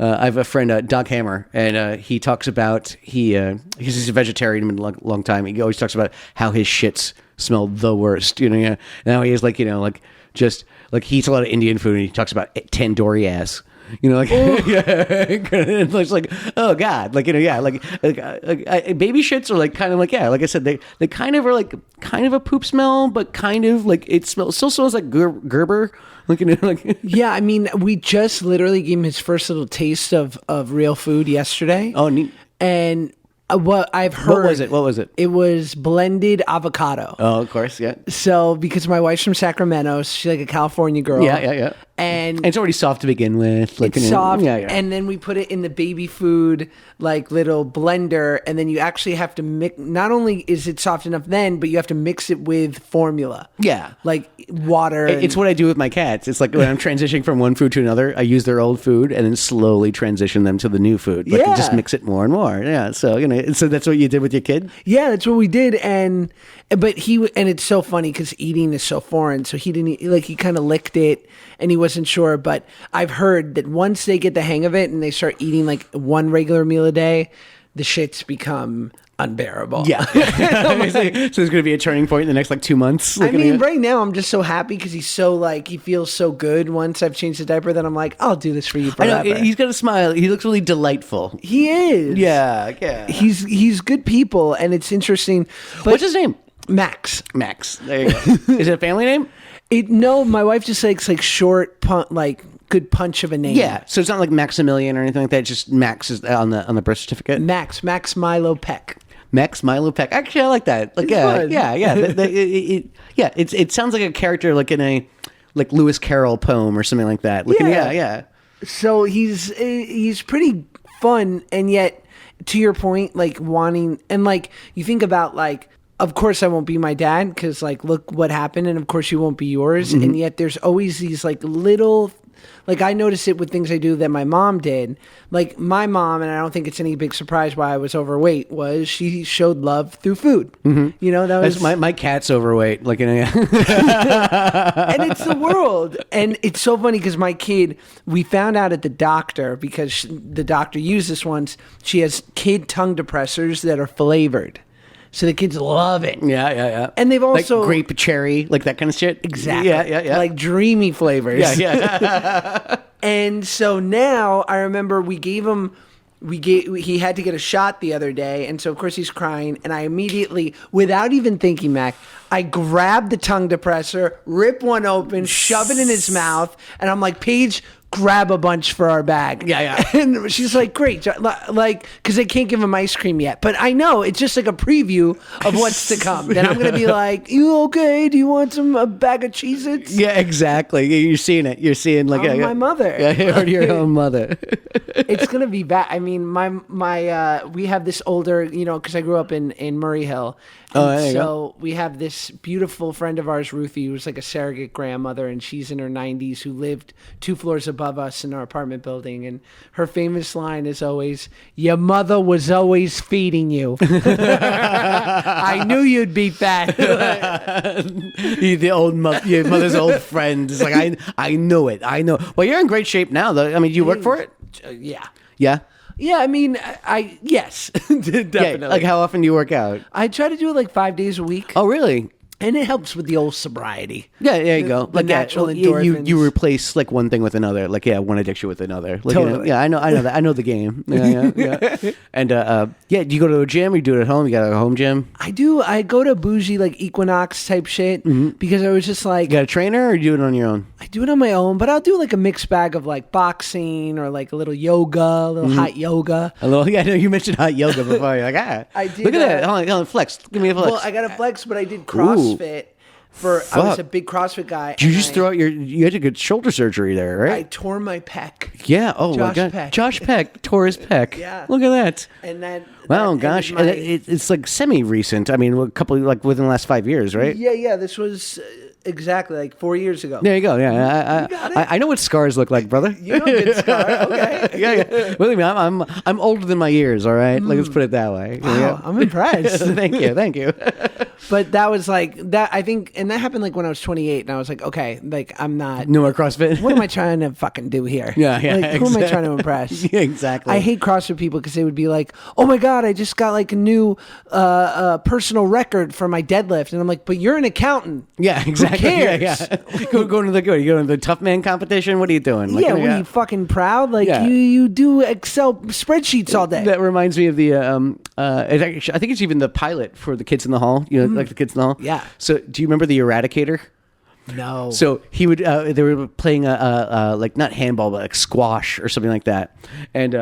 I have a friend, Doc Hammer, and he talks about because he's a vegetarian in a long time. He always talks about how his shits smell the worst. Now he is like just like he eats a lot of Indian food, and he talks about tandoori ass. It's like, oh God, baby shits are like kind of like like I said, they kind of are like kind of a poop smell, but kind of like still smells like Gerber. Yeah, I mean, we just literally gave him his first little taste of real food yesterday. Oh, neat. And what I've heard. What was it? It was blended avocado. Oh, of course, yeah. So, because my wife's from Sacramento, she's like a California girl. Yeah. And it's already soft to begin with. Like, it's soft, Yeah. and then we put it in the baby food like little blender, and then you actually have to mix. Not only is it soft enough then, but you have to mix it with formula. Yeah. Like water. It's what I do with my cats. It's like when I'm transitioning from one food to another, I use their old food and then slowly transition them to the new food. Like, Yeah. just mix it more and more. Yeah. So, so that's what you did with your kid? Yeah, that's what we did, and it's so funny because eating is so foreign. So he didn't he kind of licked it, and he wasn't sure. But I've heard that once they get the hang of it and they start eating like one regular meal a day, the shits become unbearable. Yeah. So there's going to be a turning point in the next 2 months. I mean, right now I'm just so happy because he's so he feels so good. Once I've changed the diaper, then I'm like, I'll do this for you forever. I know, he's got a smile. He looks really delightful. He is. Yeah. He's good people, and it's interesting. But What's his name? Max. There you go. Is it a family name? No, my wife just likes short, good punch of a name. Yeah. So it's not like Maximilian or anything like that. Just Max is on the birth certificate. Max Milo Peck. Max Milo Peck. Actually, I like that. It's yeah. fun. It sounds like a character in a Lewis Carroll poem or something like that. Yeah. So he's pretty fun, and yet to your point, wanting, and you think about of course I won't be my dad because look what happened, and of course you won't be yours, and yet there's always these little. I notice it with things I do that my mom did. My mom, and I don't think it's any big surprise why I was overweight, was she showed love through food. Mm-hmm. That was my cat's overweight. And it's the world. And it's so funny because my kid, we found out at the doctor because the doctor used this once. She has kid tongue depressors that are flavored. So the kids love it. Yeah. And they've also grape, cherry, that kind of shit. Exactly. Yeah. Dreamy flavors. Yeah. And so now I remember we gave him. He had to get a shot the other day, and so of course he's crying. And I immediately, without even thinking, Mac, I grabbed the tongue depressor, rip one open, shove it in his mouth, and I'm like, Paige, grab a bunch for our bag. Yeah. And she's like, great. Because they can't give him ice cream yet. But I know it's just a preview of what's to come. Then I'm going to be like, you okay? Do you want a bag of Cheez-Its? Yeah, exactly. You're seeing it. You're seeing my mother. Yeah, your own mother. It's going to be bad. I mean, we have this older, because I grew up in Murray Hill. So we have this beautiful friend of ours, Ruthie, who's like a surrogate grandmother, and she's in her 90s, who lived 2 floors above us in our apartment building. And her famous line is always, "Your mother was always feeding you." I knew you'd be fat. Your mother's old friend. It's I know it. I know. Well, you're in great shape now, though. I mean, you work for it? Yeah. Yeah? Yeah, I mean, yes, definitely. Yeah, how often do you work out? I try to do it 5 days a week. Oh, really? And it helps with the old sobriety. Yeah, there you go. The natural endorphins. You replace one thing with another. One addiction with another. Totally. I know that. I know the game. Yeah. And do you go to a gym or you do it at home? You got a home gym? I do. I go to bougie Equinox type shit because I was just You got a trainer or you do it on your own? I do it on my own, but I'll do a mixed bag of boxing or a little yoga, a little hot yoga. I know you mentioned hot yoga before. You're I did. Look at that. Hold on, flex. Give me a flex. Well, I got a flex, but I did CrossFit. I was a big CrossFit guy. Did you just throw out you had to get shoulder surgery there, right? I tore my pec. Yeah. Oh my God. Peck. Josh Peck tore his pec. Yeah. Look at that. And that. Wow, gosh. It's semi-recent. I mean, a couple within the last 5 years, right? Yeah. This was exactly 4 years ago. There you go. Yeah. You got it. I know what scars look like, brother. You know a good scar. Okay. Yeah. Believe me, I'm older than my years. All right. Let's put it that way. Wow, Yeah. I'm impressed. Thank you. But that was that. I think, and that happened when I was 28, and I was like, okay, I'm not. No more CrossFit. What am I trying to fucking do here? Yeah. Who am I trying to impress? Yeah, exactly. I hate CrossFit people because they would be like, "Oh my God, I just got a new personal record for my deadlift," and I'm like, "But you're an accountant." Yeah, exactly. Who cares? Yeah. Going to the tough man competition. What are you doing? What are you fucking proud? You do Excel spreadsheets all day. That reminds me of the I think it's even the pilot for the Kids in the Hall. The Kids in the Hall. Yeah. So do you remember the Eradicator? No. So he would. They were playing like not handball, but like squash or something like that. And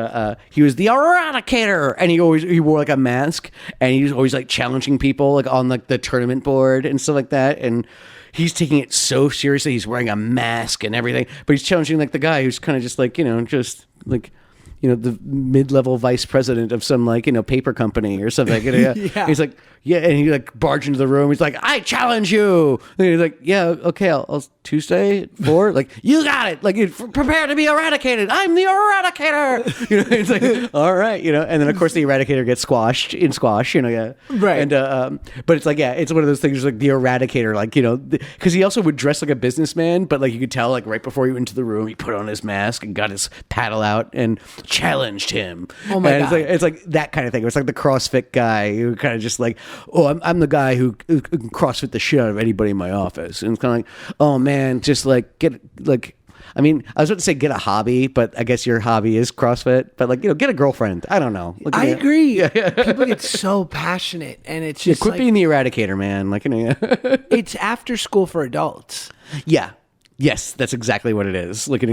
he was the eradicator, and he wore like a mask, and he was always like challenging people like on like the tournament board and stuff like that. And he's taking it so seriously. He's wearing a mask and everything, but he's challenging like the guy who's kind of just like just like. The mid-level vice president of some like paper company or something. Yeah. He's like, yeah, and he like barged into the room. He's like, I challenge you. And he's like, yeah, okay, I'll Tuesday at 4. Like, you got it. Like, prepare to be eradicated. I'm the eradicator. It's like, all right, And then of course the eradicator gets squashed in squash. Yeah, right. And but it's like, yeah, it's one of those things like the eradicator, like because he also would dress like a businessman, but like you could tell like right before he went into the room, he put on his mask and got his paddle out and challenged him. Oh my God. It's like that kind of thing. It's like the CrossFit guy who kind of just like, oh, I'm the guy who can CrossFit the shit out of anybody in my office. And it's kind of like, oh man, just like get like, I mean, I was about to say get a hobby, but I guess your hobby is CrossFit. But like, get a girlfriend. I don't know. Like, I agree. People get so passionate, and it's just quit being the eradicator, man. Like, it's after school for adults. Yeah. Yes, that's exactly what it is. Like,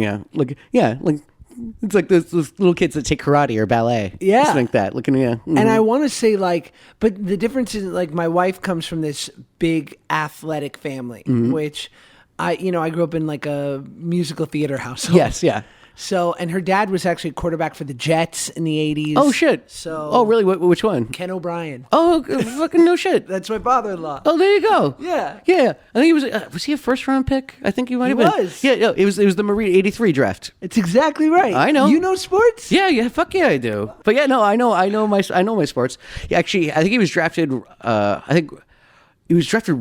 it's like those little kids that take karate or ballet. Yeah. Something like that. Looking, yeah. Mm-hmm. And I want to say, like, but the difference is, like, my wife comes from this big athletic family, which I grew up in, like, a musical theater household. Yes, yeah. So, and her dad was actually a quarterback for the Jets in the 80s. Oh, shit. So. Oh, really? Which one? Ken O'Brien. Oh, fucking no shit. That's my father-in-law. Oh, there you go. Yeah. Yeah. I think he was he a first round pick? I think he might have been. was. Yeah, it was the Marine 83 draft. It's exactly right. I know. You know sports? Yeah, fuck yeah, I do. But yeah, no, I know my sports. Yeah, actually, I think he was drafted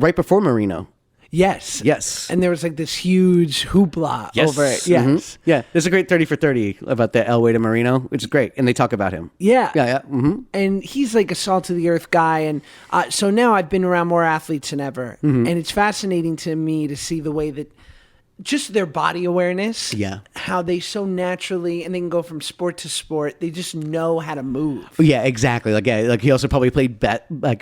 right before Marino. Yes. And there was like this huge hoopla over it. Yes. Mm-hmm. Yeah. There's a great 30 for 30 about the Elway to Marino, which is great. And they talk about him. Yeah. Yeah. Mm-hmm. And he's like a salt of the earth guy. And so now I've been around more athletes than ever. Mm-hmm. And it's fascinating to me to see the way that just their body awareness. Yeah. How they so naturally, and they can go from sport to sport. They just know how to move. Yeah, exactly. Like he also probably played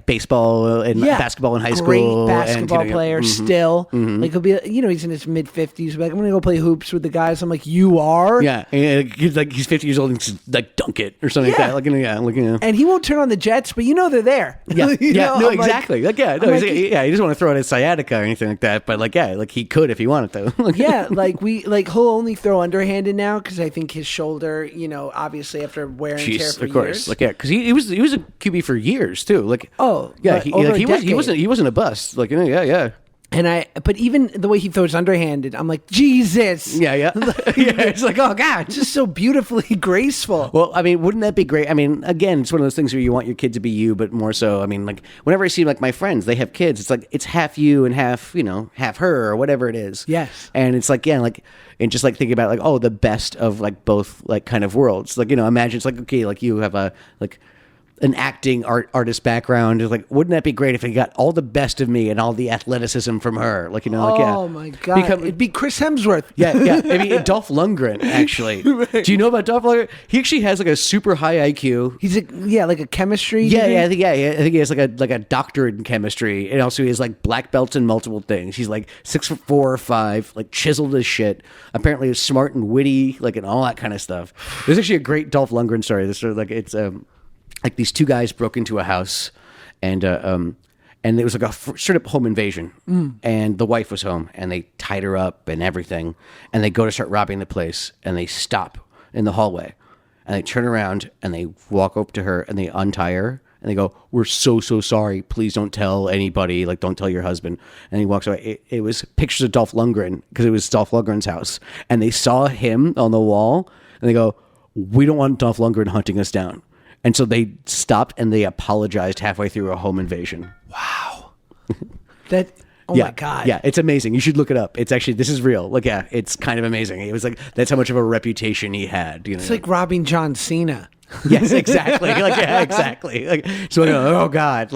baseball and basketball in high school. Great basketball player still. Mm-hmm. Like he'll be, he's in his mid 50s. Like, I'm gonna go play hoops with the guys. I'm like, you are? Yeah. And he's 50 years old and he's like dunk it or something like that. And he won't turn on the Jets, but they're there. Yeah. Exactly. He doesn't want to throw it at sciatica or anything like that. But he could if he wanted to. Yeah, he'll only throw underhanded now because I think his shoulder, obviously after wear and tear for years. Because he was a QB for years too. He wasn't a bust. But even the way he throws underhanded, I'm like, Jesus. Yeah. Yeah, it's like, oh God. It's just so beautifully graceful. Well, I mean, wouldn't that be great? I mean, again, it's one of those things where you want your kid to be you, but more so, I mean, like, whenever I see, like, my friends, they have kids, it's like, it's half you and half, half her or whatever it is. Yes. And it's like, and just, like, thinking about, like, oh, the best of, like, both, like, kind of worlds. Like, imagine it's like, okay, like, you have an acting artist background. Like, wouldn't that be great if he got all the best of me and all the athleticism from her? Oh my God. It'd be Chris Hemsworth. Yeah. Maybe Dolph Lundgren, actually. Right. Do you know about Dolph Lundgren? He actually has like a super high IQ. He's like a chemistry. I think he has like a doctorate in chemistry. And also he has like black belts in multiple things. He's like 6'4" or 5, like chiseled as shit. Apparently he's smart and witty, like, and all that kind of stuff. There's actually a great Dolph Lundgren story. This sort of like these two guys broke into a house, and it was like a straight up home invasion. And the wife was home, and they tied her up and everything. And they go to start robbing the place, and they stop in the hallway, and they turn around and they walk up to her and they untie her and they go, "We're so sorry. Please don't tell anybody. Like, don't tell your husband." And he walks away. It was pictures of Dolph Lundgren because it was Dolph Lundgren's house, and they saw him on the wall, and they go, "We don't want Dolph Lundgren hunting us down." And so they stopped and they apologized halfway through a home invasion. Wow. My God. Yeah, it's amazing. You should look it up. It's actually, this is real. Like, yeah, it's kind of amazing. It was like, that's how much of a reputation he had. It's like robbing John Cena. Yes, exactly. Exactly. Like, so, oh God.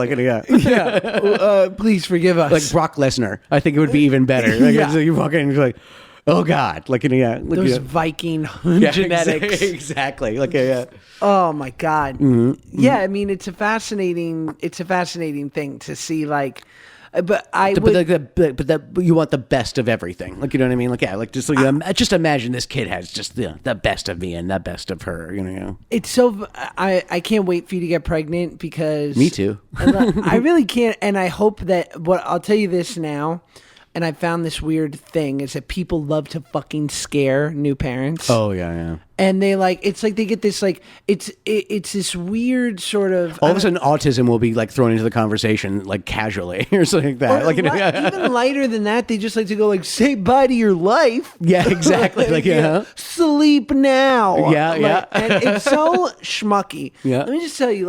Please forgive us. Like Brock Lesnar. I think it would be even better. So you walk in and you're like, oh God! Those Viking genetics. Exactly. Oh my God. Mm-hmm. Yeah, I mean, it's a fascinating thing to see. Like, But I But would. but you want the best of everything, like, you know what I mean? Like, yeah, like just imagine this kid has just the best of me and the best of her, you know. It's so I can't wait for you to get pregnant because Me too. I really can't, and I hope that. What I'll tell you this now, and I found this weird thing is that people love to fucking scare new parents. Oh yeah. And they it's like they get this it's this weird sort of All of a sudden, autism will be like thrown into the conversation like casually or something like that. or Like, you know, even lighter than that. They just like to go like say bye to your life. yeah, exactly. Like, yeah. Sleep now. Yeah, yeah. And it's so schmucky. Yeah. Let me just tell you,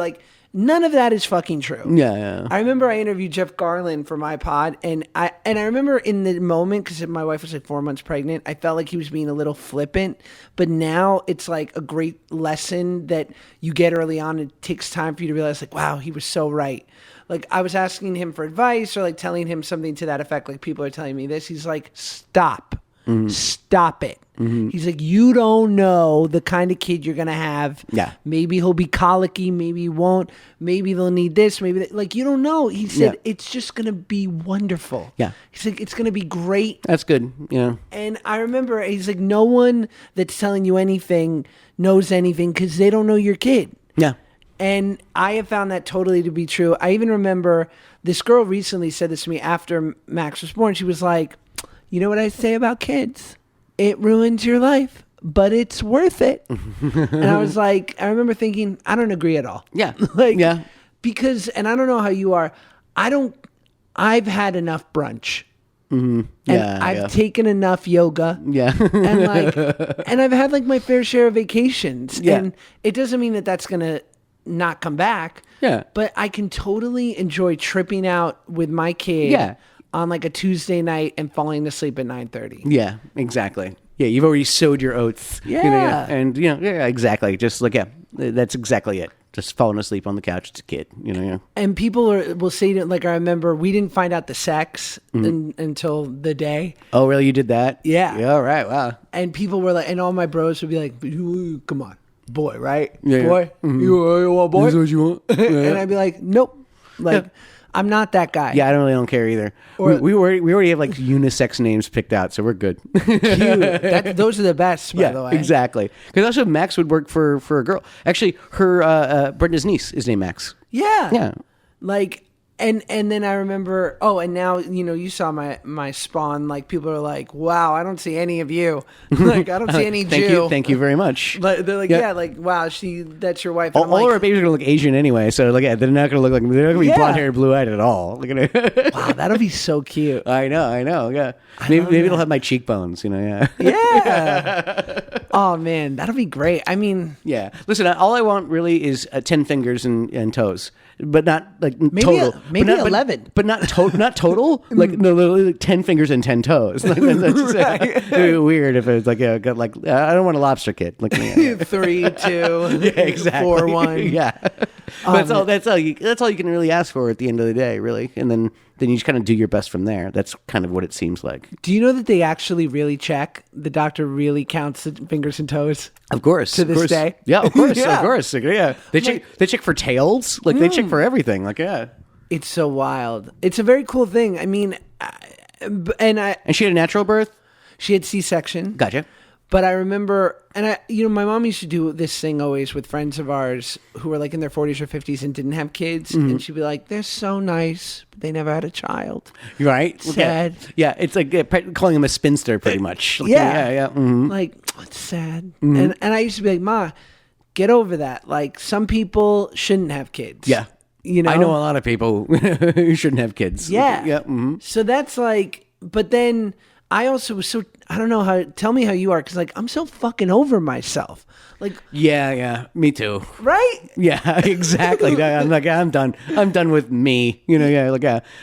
none of that is fucking true. Yeah. I remember I interviewed Jeff Garland for my pod, and I remember in the moment, because my wife was 4 months pregnant, I felt like he was being a little flippant. But now it's like a great lesson that you get early on. It takes time for you to realize, wow, he was so right. Like, I was asking him for advice or telling him something to that effect. Like, people are telling me this. He's like, stop. Mm-hmm. Stop it. Mm-hmm. He's like, you don't know the kind of kid you're going to have. Yeah. Maybe he'll be colicky. Maybe he won't. Maybe they'll need this. Maybe that. You don't know. He said, it's just going to be wonderful. Yeah. He's like, it's going to be great. That's good. Yeah. And I remember he's like, no one that's telling you anything knows anything because they don't know your kid. Yeah. And I have found that totally to be true. I even remember this girl recently said this to me after Max was born. She was like, you know what I say about kids? It ruins your life, but it's worth it. And I was like, I remember thinking, I don't agree at all. Yeah. Yeah. Because, and I don't know how you are. I've had enough brunch. Mm-hmm. And Yeah. I've taken enough yoga. Yeah. and I've had my fair share of vacations. Yeah. And it doesn't mean that that's going to not come back. Yeah. But I can totally enjoy tripping out with my kid. Yeah. On a Tuesday night and falling asleep at 9:30. Yeah, exactly. Yeah, you've already sowed your oats. Yeah. And, yeah, exactly. Just that's exactly it. Just falling asleep on the couch as a kid, Yeah. And people will say to, I remember we didn't find out the sex until the day. Oh, really? You did that? Yeah. Yeah, all right. Wow. And people were and all my bros would be like, come on, boy, right? Yeah, boy, Mm-hmm. you want boy? This is what you want? Yeah. And I'd be like, nope. I'm not that guy. Yeah, I don't care either. Or- we already have unisex names picked out, so we're good. Cute. Those are the best, by the way. Exactly. Because also Max would work for a girl. Actually, her Brenda's niece is named Max. Yeah. Yeah. And then I remember, and now, you saw my spawn, people are like, wow, I don't see any of you. I don't see any Jew. Thank you very much. They're like, Yeah. wow, that's your wife. And I'm All our babies are going to look Asian anyway, so they're not going to look like, they're not going to be blonde hair, blue eyed at all. Look at it. wow, that'll be so cute. I know, yeah. Maybe it'll have my cheekbones, yeah. Yeah. Oh man, that'll be great. I mean, Yeah. Listen, all I want really is 10 fingers and toes, but not total. maybe but not, 11. but not not total. No, literally 10 fingers and 10 toes. That's it'd be weird if it was I don't want a lobster kid. 3, 2, Yeah, exactly. 4, 1. Yeah. That's all you can really ask for at the end of the day, really. And then you just kind of do your best from there. That's kind of what it seems like. Do you know that they actually really check? The doctor really counts the fingers and toes? Of course. To this day? Yeah, of course. Yeah. Of course. Yeah. They check for tails. They check for everything. Yeah. It's so wild. It's a very cool thing. I mean, And she had a natural birth? she had C-section. Gotcha. But I remember, and my mom used to do this thing always with friends of ours who were in their 40s or 50s and didn't have kids. Mm-hmm. And she'd be like, they're so nice, but they never had a child. You're right. Sad. Yeah, it's calling him a spinster pretty much. Yeah. Yeah. Mm-hmm. It's sad. And I used to be like, Ma, get over that. Some people shouldn't have kids. Yeah. I know a lot of people who shouldn't have kids. Yeah. Yeah. Mm-hmm. So that's but then I also was I don't know tell me how you are. Cause I'm so fucking over myself. Yeah. Me too. Right? Yeah, exactly. I'm done. I'm done with me.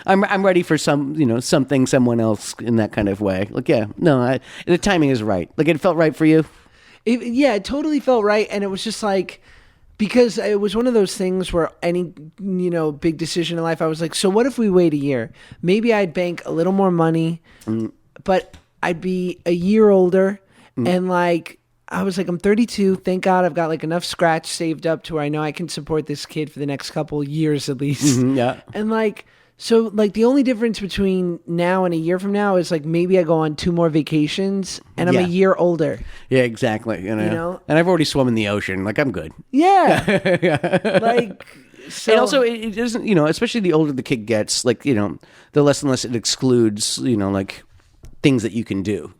I'm ready for something, someone else in that kind of way. The timing is right. It felt right for you. It totally felt right. And it was just because it was one of those things where any, big decision in life, I was like, so what if we wait a year? Maybe I'd bank a little more money, but I'd be a year older. And I was I'm 32. Thank God I've got enough scratch saved up to where I know I can support this kid for the next couple years at least. Mm-hmm, yeah. And So, like, the only difference between now and a year from now is, like, maybe I go on 2 more vacations and I'm a Yeah. year older. Yeah, exactly. You know? And I've already swum in the ocean. Like, I'm good. Yeah. Like, so. And also, it doesn't, you know, especially the older the kid gets, like, you know, the less and less it excludes, you know, like, things that you can do,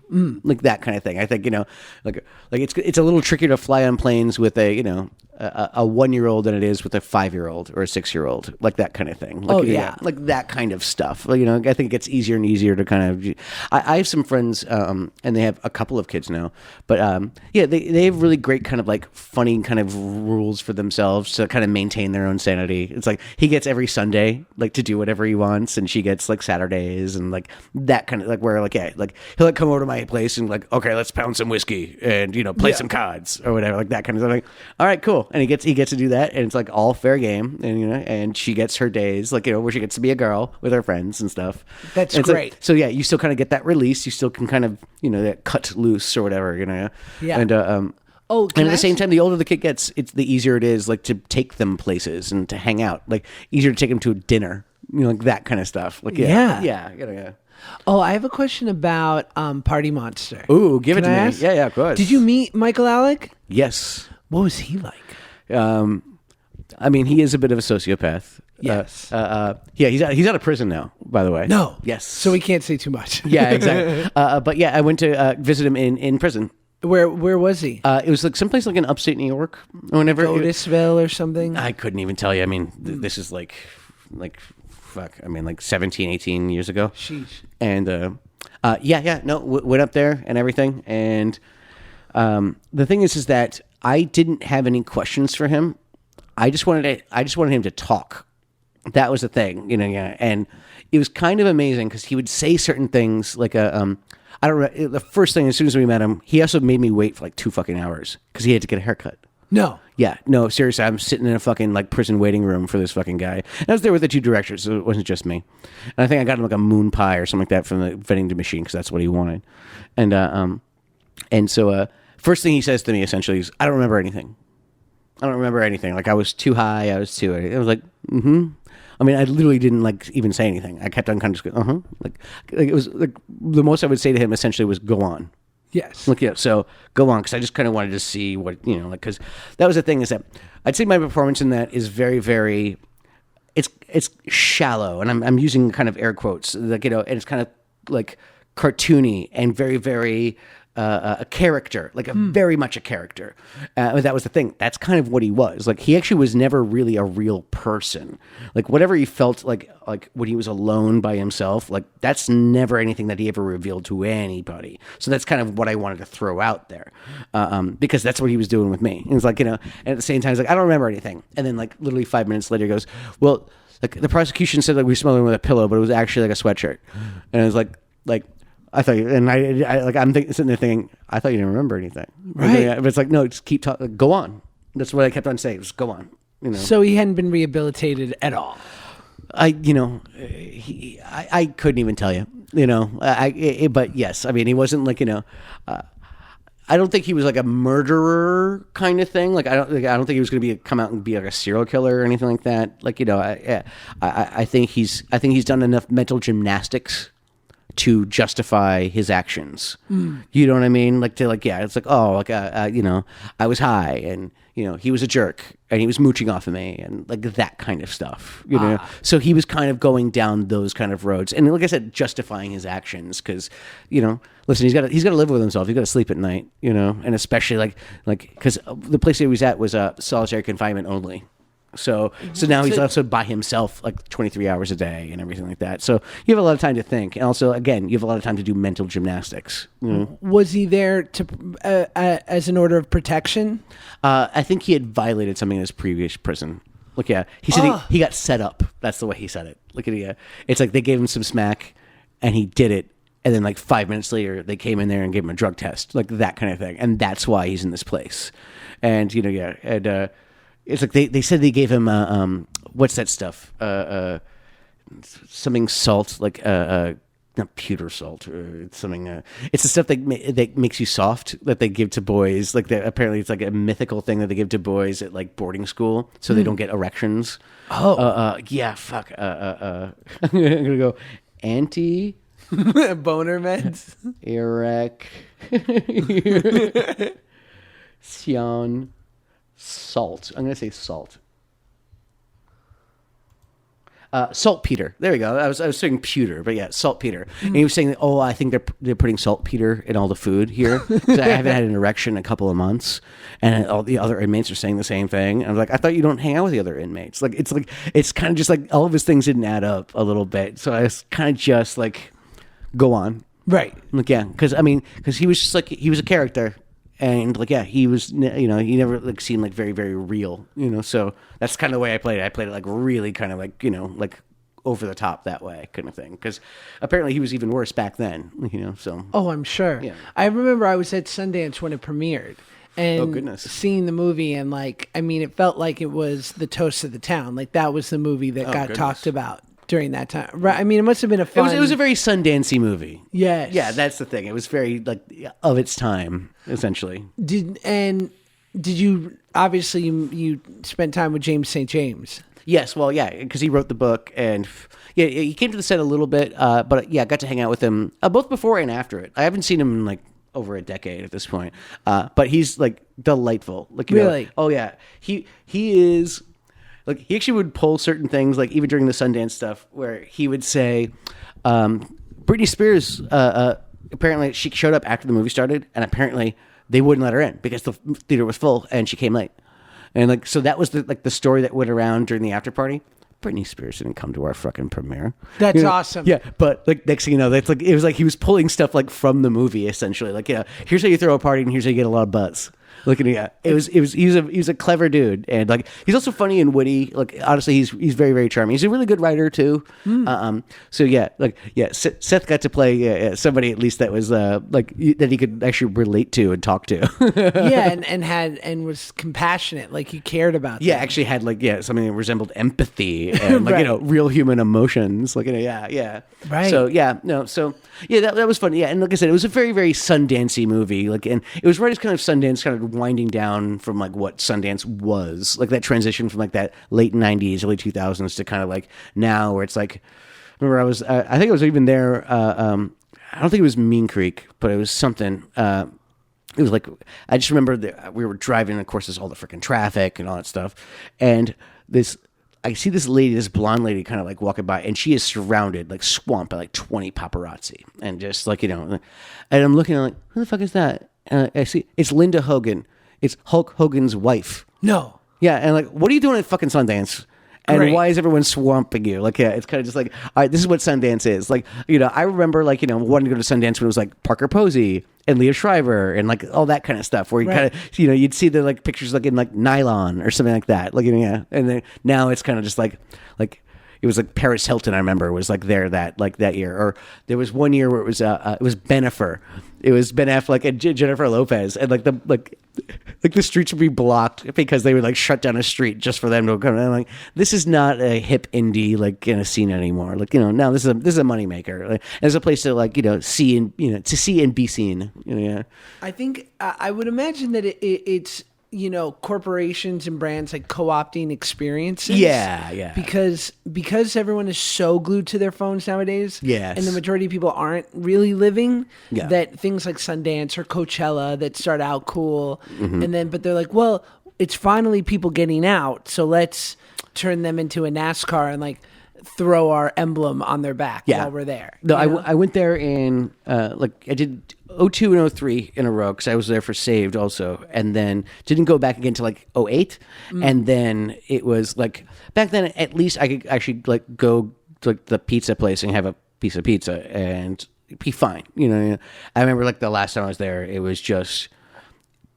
like that kind of thing. I think, you know, like it's a little trickier to fly on planes with a, you know, a 1-year-old than it is with a 5-year-old or a 6-year-old, like that kind of thing. Like, like that kind of stuff. Like, you know, I think it gets easier and easier to kind of. I have some friends, and they have a couple of kids now, but yeah, they have really great kind of like funny kind of rules for themselves to kind of maintain their own sanity. It's like he gets every Sunday like to do whatever he wants, and she gets like Saturdays and like that kind of like where like like he'll like come over to my place and like, okay, let's pound some whiskey and, you know, play some cards or whatever, like that kind of stuff. Like, all right, cool. And he gets to do that, and it's like all fair game, and you know, and she gets her days, like, you know, where she gets to be a girl with her friends and stuff. That's and great. So yeah, you still kind of get that release. You still can kind of, you know, that cut loose or whatever, you know. Yeah. And and at the same time, the older the kid gets, it's the easier it is, like, to take them places and to hang out. Like, easier to take them to a dinner, you know, like that kind of stuff. Like, yeah. Oh, I have a question about Party Monster. Ooh, give Can it to I me. ask? Yeah, of course. Did you meet Michael Alec? Yes. What was he like? I mean, he is a bit of a sociopath. Yes. Yeah, he's out of prison now, by the way. No. Yes. So we can't say too much. Yeah, exactly. But yeah, I went to visit him in prison. Where was he? It was like someplace like in upstate New York. Whenever Otisville or something? I couldn't even tell you. I mean, this is like fuck. I mean, like 17, 18 years ago. Sheesh. And went up there and everything. And the thing is that I didn't have any questions for him. I just wanted him to talk. That was the thing, you know. Yeah, and it was kind of amazing because he would say certain things like I don't know. The first thing, as soon as we met him, he also made me wait for like 2 fucking hours because he had to get a haircut. No. Yeah, no, seriously, I'm sitting in a fucking like prison waiting room for this fucking guy. And I was there with the 2 directors, so it wasn't just me. And I think I got him like a moon pie or something like that from the vending machine because that's what he wanted. And so first thing he says to me essentially is, "I don't remember anything. I don't remember anything. Like I was too high. I was too." I was like, "Mm-hmm." I mean, I literally didn't like even say anything. I kept on kind of just going, like it was like the most I would say to him essentially was, "Go on." Yes. Look, yeah. So go on, because I just kind of wanted to see what, you know, like, because that was the thing, is that I'd say my performance in that is very, very, it's shallow, and I'm using kind of air quotes, like, you know, and it's kind of like cartoony and very, very a character, like a very much a character. That was the thing. That's kind of what he was. Like, he actually was never really a real person. Like, whatever he felt like when he was alone by himself, like, that's never anything that he ever revealed to anybody. So that's kind of what I wanted to throw out there, because that's what he was doing with me. And it's like, you know, and at the same time, he's like, "I don't remember anything." And then like literally 5 minutes later, he goes, "Well, like the prosecution said like we smelled him with a pillow, but it was actually like a sweatshirt." And I was like. I thought, and I'm sitting there thinking, I thought you didn't remember anything, right? But it's like, no, just keep talking, go on. That's what I kept on saying, just go on. You know. So he hadn't been rehabilitated at all. I couldn't even tell you, you know. But yes, I mean, he wasn't like, you know. I don't think he was like a murderer kind of thing. Like I don't think he was going to come out and be like a serial killer or anything like that. Like, you know, I think he's done enough mental gymnastics to justify his actions. You know what I mean? Like, to like, yeah, it's like, oh, like, you know, I was high and, you know, he was a jerk and he was mooching off of me and like that kind of stuff, you know? So he was kind of going down those kind of roads. And like I said, justifying his actions because, you know, listen, he's got to live with himself. He's got to sleep at night, you know? And especially like, because the place he was at was solitary confinement only. So now he's also by himself like 23 hours a day and everything like that. So you have a lot of time to think. And also, again, you have a lot of time to do mental gymnastics. You know? Was he there to as an order of protection? I think he had violated something in his previous prison. Look, yeah. He said he got set up. That's the way he said it. Look at it. It's like they gave him some smack and he did it. And then like 5 minutes later, they came in there and gave him a drug test. Like that kind of thing. And that's why he's in this place. And, you know, yeah. And, it's like they said they gave him what's that stuff? Something salt, like not pewter salt, or it's something. It's the stuff that makes you soft that they give to boys. Like apparently, it's like a mythical thing that they give to boys at like boarding school, so they don't get erections. Oh, yeah, fuck. I'm gonna go anti boner meds. erect salt. I'm gonna say salt. Saltpeter. There we go. I was saying pewter, but yeah, saltpeter. And he was saying that, I think they're putting saltpeter in all the food here. 'Cause I haven't had an erection in a couple of months, and all the other inmates are saying the same thing. And I was like, I thought you don't hang out with the other inmates. It's kind of just like all of his things didn't add up a little bit. So I was kind of just like, go on, Right. like yeah, because he was just like he was a character. And like yeah, he was he never like seemed like very very real, So that's kind of the way I played it. I played it like really kind of like like over the top that way kind of thing. Because apparently he was even worse back then, So Oh, I'm sure. Yeah. I remember I was at Sundance when it premiered. And Oh, goodness. seeing the movie and it felt like it was the toast of the town. Like that was the movie that got goodness. talked about during that time. Right. I mean, it must have been a fun. it was a very Sundancey movie. Yes. Yeah, that's the thing. It was very like of its time essentially. Did you obviously you spent time with James St. James? Yes, well, yeah, because he wrote the book, and yeah, he came to the set a little bit, but yeah, I got to hang out with him both before and after it. I haven't seen him in like over a decade at this point, but he's like delightful. Like really? Oh yeah, he is. Like he actually would pull certain things, like even during the Sundance stuff, where he would say, Britney Spears. Apparently, she showed up after the movie started, and apparently they wouldn't let her in because the theater was full, and she came late. And like so, that was the story that went around during the after party. Britney Spears didn't come to our fucking premiere. That's awesome. Yeah, but like next thing you know, that's like it was like he was pulling stuff like from the movie essentially. Like here's how you throw a party, and here's how you get a lot of buzz. Looking at he's a clever dude, and like he's also funny and witty. Like honestly, he's very very charming. He's a really good writer too. So yeah, Seth got to play somebody at least that was that he could actually relate to and talk to. Yeah, and was compassionate. Like he cared about. Yeah, them. actually had something that resembled empathy and like Right. real human emotions. Like yeah. Right. So that was fun. Yeah, and like I said, it was a very very Sundancey movie. Like, and it was right as kind of Sundance kind of winding down from like what Sundance was, like that transition from like that late '90s, early 2000s to kind of like now where it's like. Remember, I think I was even there. I don't think it was Mean Creek, but it was something. It was like I just remember that we were driving. And of course, there's all the freaking traffic and all that stuff, and I see this lady, this blonde lady, kind of like walking by, and she is surrounded, like swamped by like 20 paparazzi, and just like and I'm looking, I'm like, who the fuck is that? And I see it's Linda Hogan. It's Hulk Hogan's wife. No. Yeah, and like, what are you doing at fucking Sundance? And Great. why is everyone swamping you? Like, yeah, it's kind of just like, all right, this is what Sundance is. Like, I remember like, wanting to go to Sundance when it was like Parker Posey and Leah Shriver and like all that kind of stuff where you Right. kind of, you'd see the like pictures like in like nylon or something like that. Like, yeah. And then now it's kind of just like it was like Paris Hilton, I remember, was like there that year. Or there was one year where it was Bennifer. It was Ben Affleck and Jennifer Lopez, and like the streets would be blocked because they would like shut down a street just for them to come. And I'm like, this is not a hip indie like in a scene anymore. Like now this is a moneymaker. Like, there's a place to like see and to see and be seen. Yeah. I think I would imagine that it's corporations and brands like co-opting experiences. Yeah. Because everyone is so glued to their phones nowadays. Yes. And the majority of people aren't really living. Yeah. That things like Sundance or Coachella that start out cool, Mm-hmm. but they're like, well, it's finally people getting out, so let's turn them into a NASCAR and like throw our emblem on their back while we're there. No, you know? I went there in I did 02 and 03 in a row because I was there for Saved also, and then didn't go back again to like 08, and then it was like back then at least I could actually like go to like the pizza place and have a piece of pizza and be fine. I remember like the last time I was there, it was just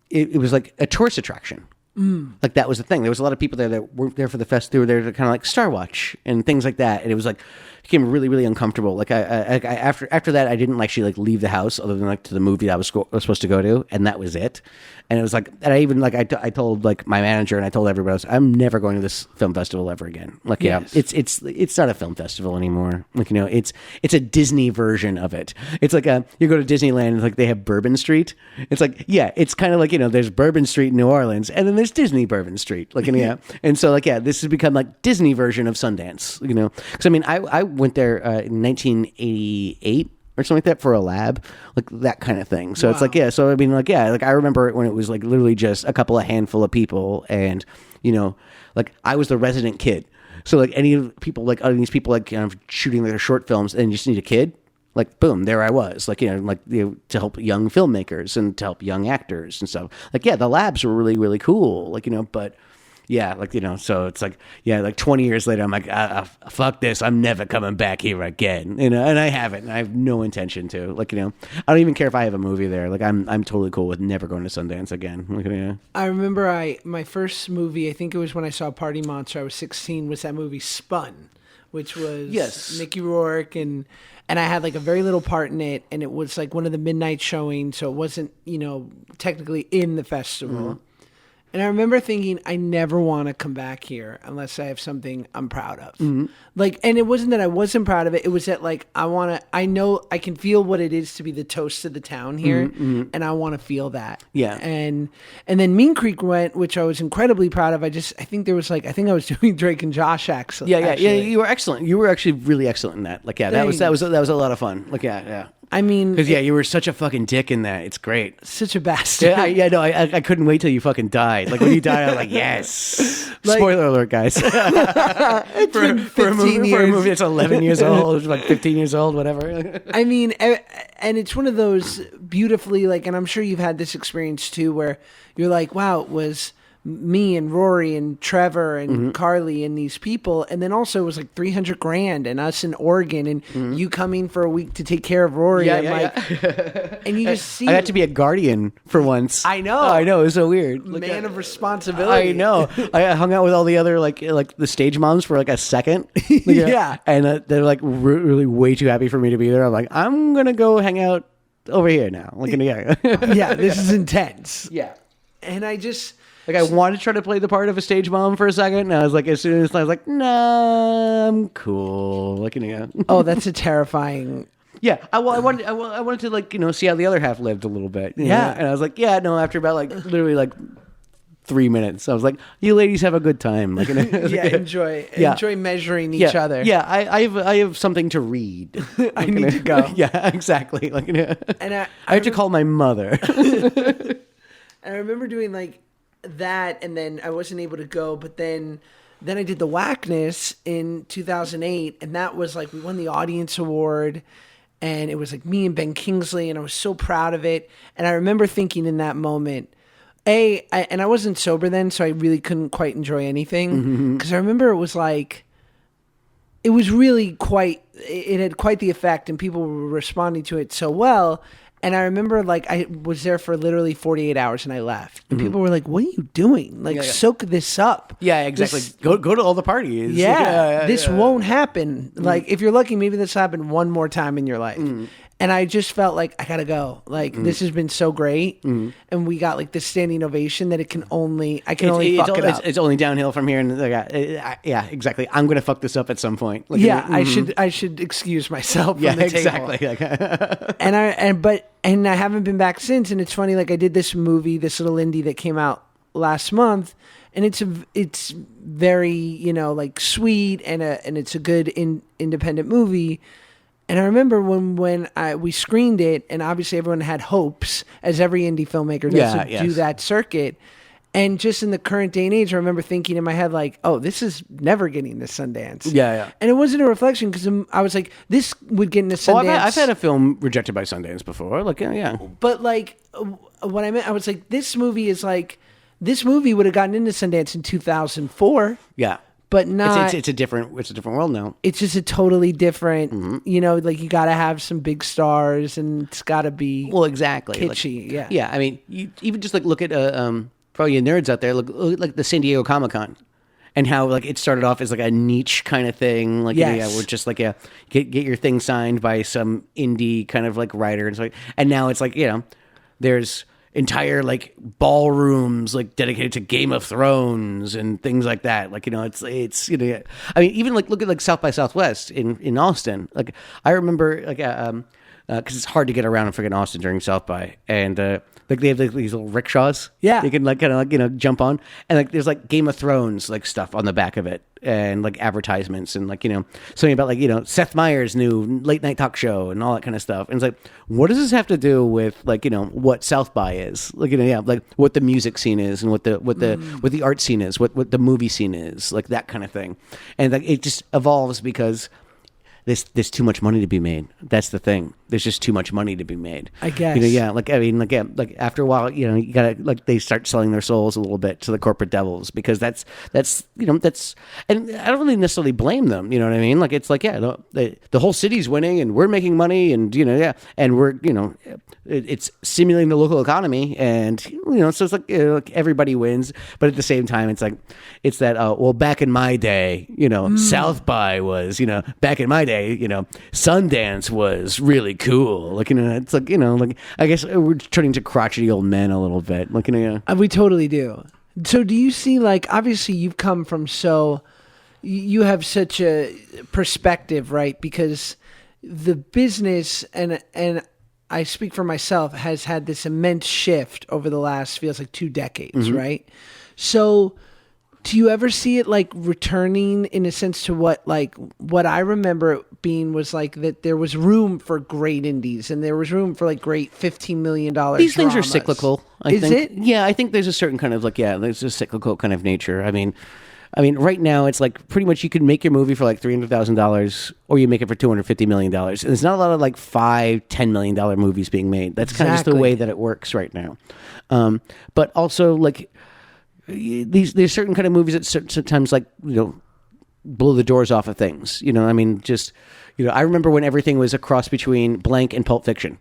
it was like a tourist attraction. Like that was the thing. There was a lot of people there that weren't there for the fest. They were there to kind of like Star Watch and things like that. And it was like became really, really uncomfortable. Like I after that, I didn't actually like leave the house other than like to the movie that I was supposed to go to, and that was it. And it was like, and I even like I told like my manager and I told everybody else, I'm never going to this film festival ever again. Like Yes. it's not a film festival anymore. Like it's a Disney version of it. It's like you go to Disneyland and like they have Bourbon Street. It's like it's kind of like there's Bourbon Street in New Orleans and then there's Disney Bourbon Street. Like and so like this has become like Disney version of Sundance. Because I mean I went there in 1988. Or something like that for a lab, like that kind of thing. So it's like, so I mean, like, like I remember it when it was like literally just a handful of people, and like I was the resident kid. So like any people, like these people, like shooting their short films, and you just need a kid, like boom, there I was, like to help young filmmakers and to help young actors and stuff. Like the labs were really really cool, like but. Yeah, like, so it's like, like 20 years later, I'm like, fuck this. I'm never coming back here again. And I haven't. I have no intention to. Like, I don't even care if I have a movie there. Like, I'm totally cool with never going to Sundance again. Like, I remember my first movie, I think it was when I saw Party Monster, I was 16, was that movie Spun, which was Mickey Rourke and I had like a very little part in it, and it was like one of the midnight showings, so it wasn't, technically in the festival. Mm-hmm. And I remember thinking, I never want to come back here unless I have something I'm proud of. Mm-hmm. Like, and it wasn't that I wasn't proud of it. It was that like, I know I can feel what it is to be the toast of the town here. Mm-hmm. And I want to feel that. Yeah. And then Mean Creek went, which I was incredibly proud of. I think there was like, I think I was doing Drake and Josh actually. Yeah. You were excellent. You were actually really excellent in that. Like, that was a lot of fun. Like, yeah. I mean, because you were such a fucking dick in that. It's great. Such a bastard. I couldn't wait till you fucking died. Like when you died, I was like, yes. Like, spoiler alert, guys. for a movie that's 11 years old, like 15 years old, whatever. I mean, and it's one of those beautifully like, and I'm sure you've had this experience too, where you're like, wow, it was me and Rory and Trevor and Carly and these people, and then also it was like $300,000 and us in Oregon and you coming for a week to take care of Rory and and you just see I got to be a guardian for once. I know it was so weird. Man of responsibility. I know. I hung out with all the other like the stage moms for like a second. And they're like really way too happy for me to be there. I'm like, I'm gonna go hang out over here now. Like this is intense. And I just like I wanted to try to play the part of a stage mom for a second, and I was like, as soon as I was like, nah, I'm cool. Like, oh, that's a terrifying. Yeah, I wanted to like see how the other half lived a little bit. And I was like, after about like literally like 3 minutes, I was like, you ladies have a good time. Like, enjoy measuring each other. Yeah, I have something to read. I need to go. Yeah, exactly. Like, and I have to call my mother. And I remember doing like that, and then I wasn't able to go, but then I did the Whackness in 2008, and that was like we won the audience award, and it was like me and Ben Kingsley, and I was so proud of it. And I remember thinking in that moment, and I wasn't sober then, so I really couldn't quite enjoy anything, because I remember it was like it was really it had quite the effect, and people were responding to it so well. And I remember, like, I was there for literally 48 hours, and I left. And people were like, what are you doing? Like, soak this up. Yeah, exactly. Go to all the parties. This won't happen. Like, if you're lucky, maybe this will happen one more time in your life. And I just felt like, I gotta go. Like, this has been so great. And we got, like, this standing ovation that I can only fuck it up. It's only downhill from here. And exactly. I'm going to fuck this up at some point. Like, I should excuse myself from the table. Exactly. And I haven't been back since. And it's funny, like, I did this movie, this little indie that came out last month. And it's very, like, sweet. And it's a good independent movie. And I remember when we screened it, and obviously everyone had hopes, as every indie filmmaker does, to do that circuit. And just in the current day and age, I remember thinking in my head, like, oh, this is never getting to Sundance. Yeah. And it wasn't a reflection, because I was like, this would get into Sundance. I've had a film rejected by Sundance before. Like, yeah. But, like, what I meant, I was like, this movie would have gotten into Sundance in 2004. Yeah. But not. It's a different world now. It's just a totally different. Like you got to have some big stars, and it's got to be exactly kitschy. Like, yeah. I mean, you even just like look at for all you nerds out there, look at like the San Diego Comic-Con. And how like it started off as like a niche kind of thing, like we're just like get your thing signed by some indie kind of like writer and so, and now it's like there's entire like ballrooms like dedicated to Game of Thrones and things like that. Like it's I mean even like look at like South by Southwest in Austin. Like I remember like because it's hard to get around in freaking Austin during South by and. Like they have like these little rickshaws, you can like kind of like jump on, and like there's like Game of Thrones like stuff on the back of it, and like advertisements, and like something about like Seth Meyers' new late night talk show and all that kind of stuff. And it's like, what does this have to do with like what South by is, like like what the music scene is, and what the art scene is, what the movie scene is, like that kind of thing, and like it just evolves because. There's too much money to be made. That's the thing. There's just too much money to be made. I guess. Like I mean, like after a while, you gotta like they start selling their souls a little bit to the corporate devils because that's and I don't really necessarily blame them. You know what I mean? Like it's like the whole city's winning and we're making money and and we're it's stimulating the local economy and so it's like everybody wins, but at the same time it's like it's that well back in my day South by was back in my day. Sundance was really cool. Like, it's like, like, I guess we're turning to crotchety old men a little bit. Like, we totally do. So do you see, like, obviously you've come from you have such a perspective, right? Because the business, and I speak for myself, has had this immense shift over the last, feels like 2 decades, right? So do you ever see it like returning in a sense to what I remember it being was like that there was room for great indies and there was room for like great $15 million These dramas. things are cyclical. I think. It? Yeah, I think there's a certain kind of like, there's a cyclical kind of nature. I mean, right now it's like pretty much you can make your movie for like $300,000 or you make it for $250 million. And there's not a lot of like $5-10 million movies being made. That's kind of just the way that it works right now. But also like, there's certain kind of movies that sometimes like blow the doors off of things. I mean, just I remember when everything was a cross between Blank and Pulp Fiction.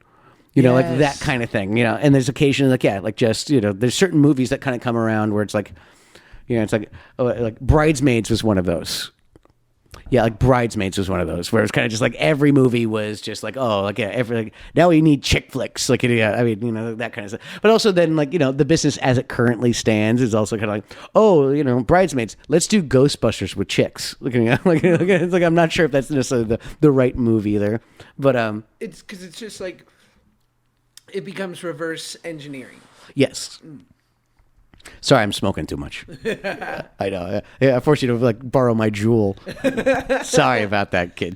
Like that kind of thing. And there's occasionally like just there's certain movies that kind of come around where it's like it's like Bridesmaids was one of those. Yeah, like Bridesmaids was one of those where it's kind of just like every movie was just like now we need chick flicks I mean that kind of stuff. But also then like the business as it currently stands is also kind of like Bridesmaids, let's do Ghostbusters with chicks. It's like I'm not sure if that's necessarily the right move either. But it's because it's just like it becomes reverse engineering. Yes. Sorry, I'm smoking too much. I know. Yeah, I forced you to like borrow my jewel. Sorry about that, kid.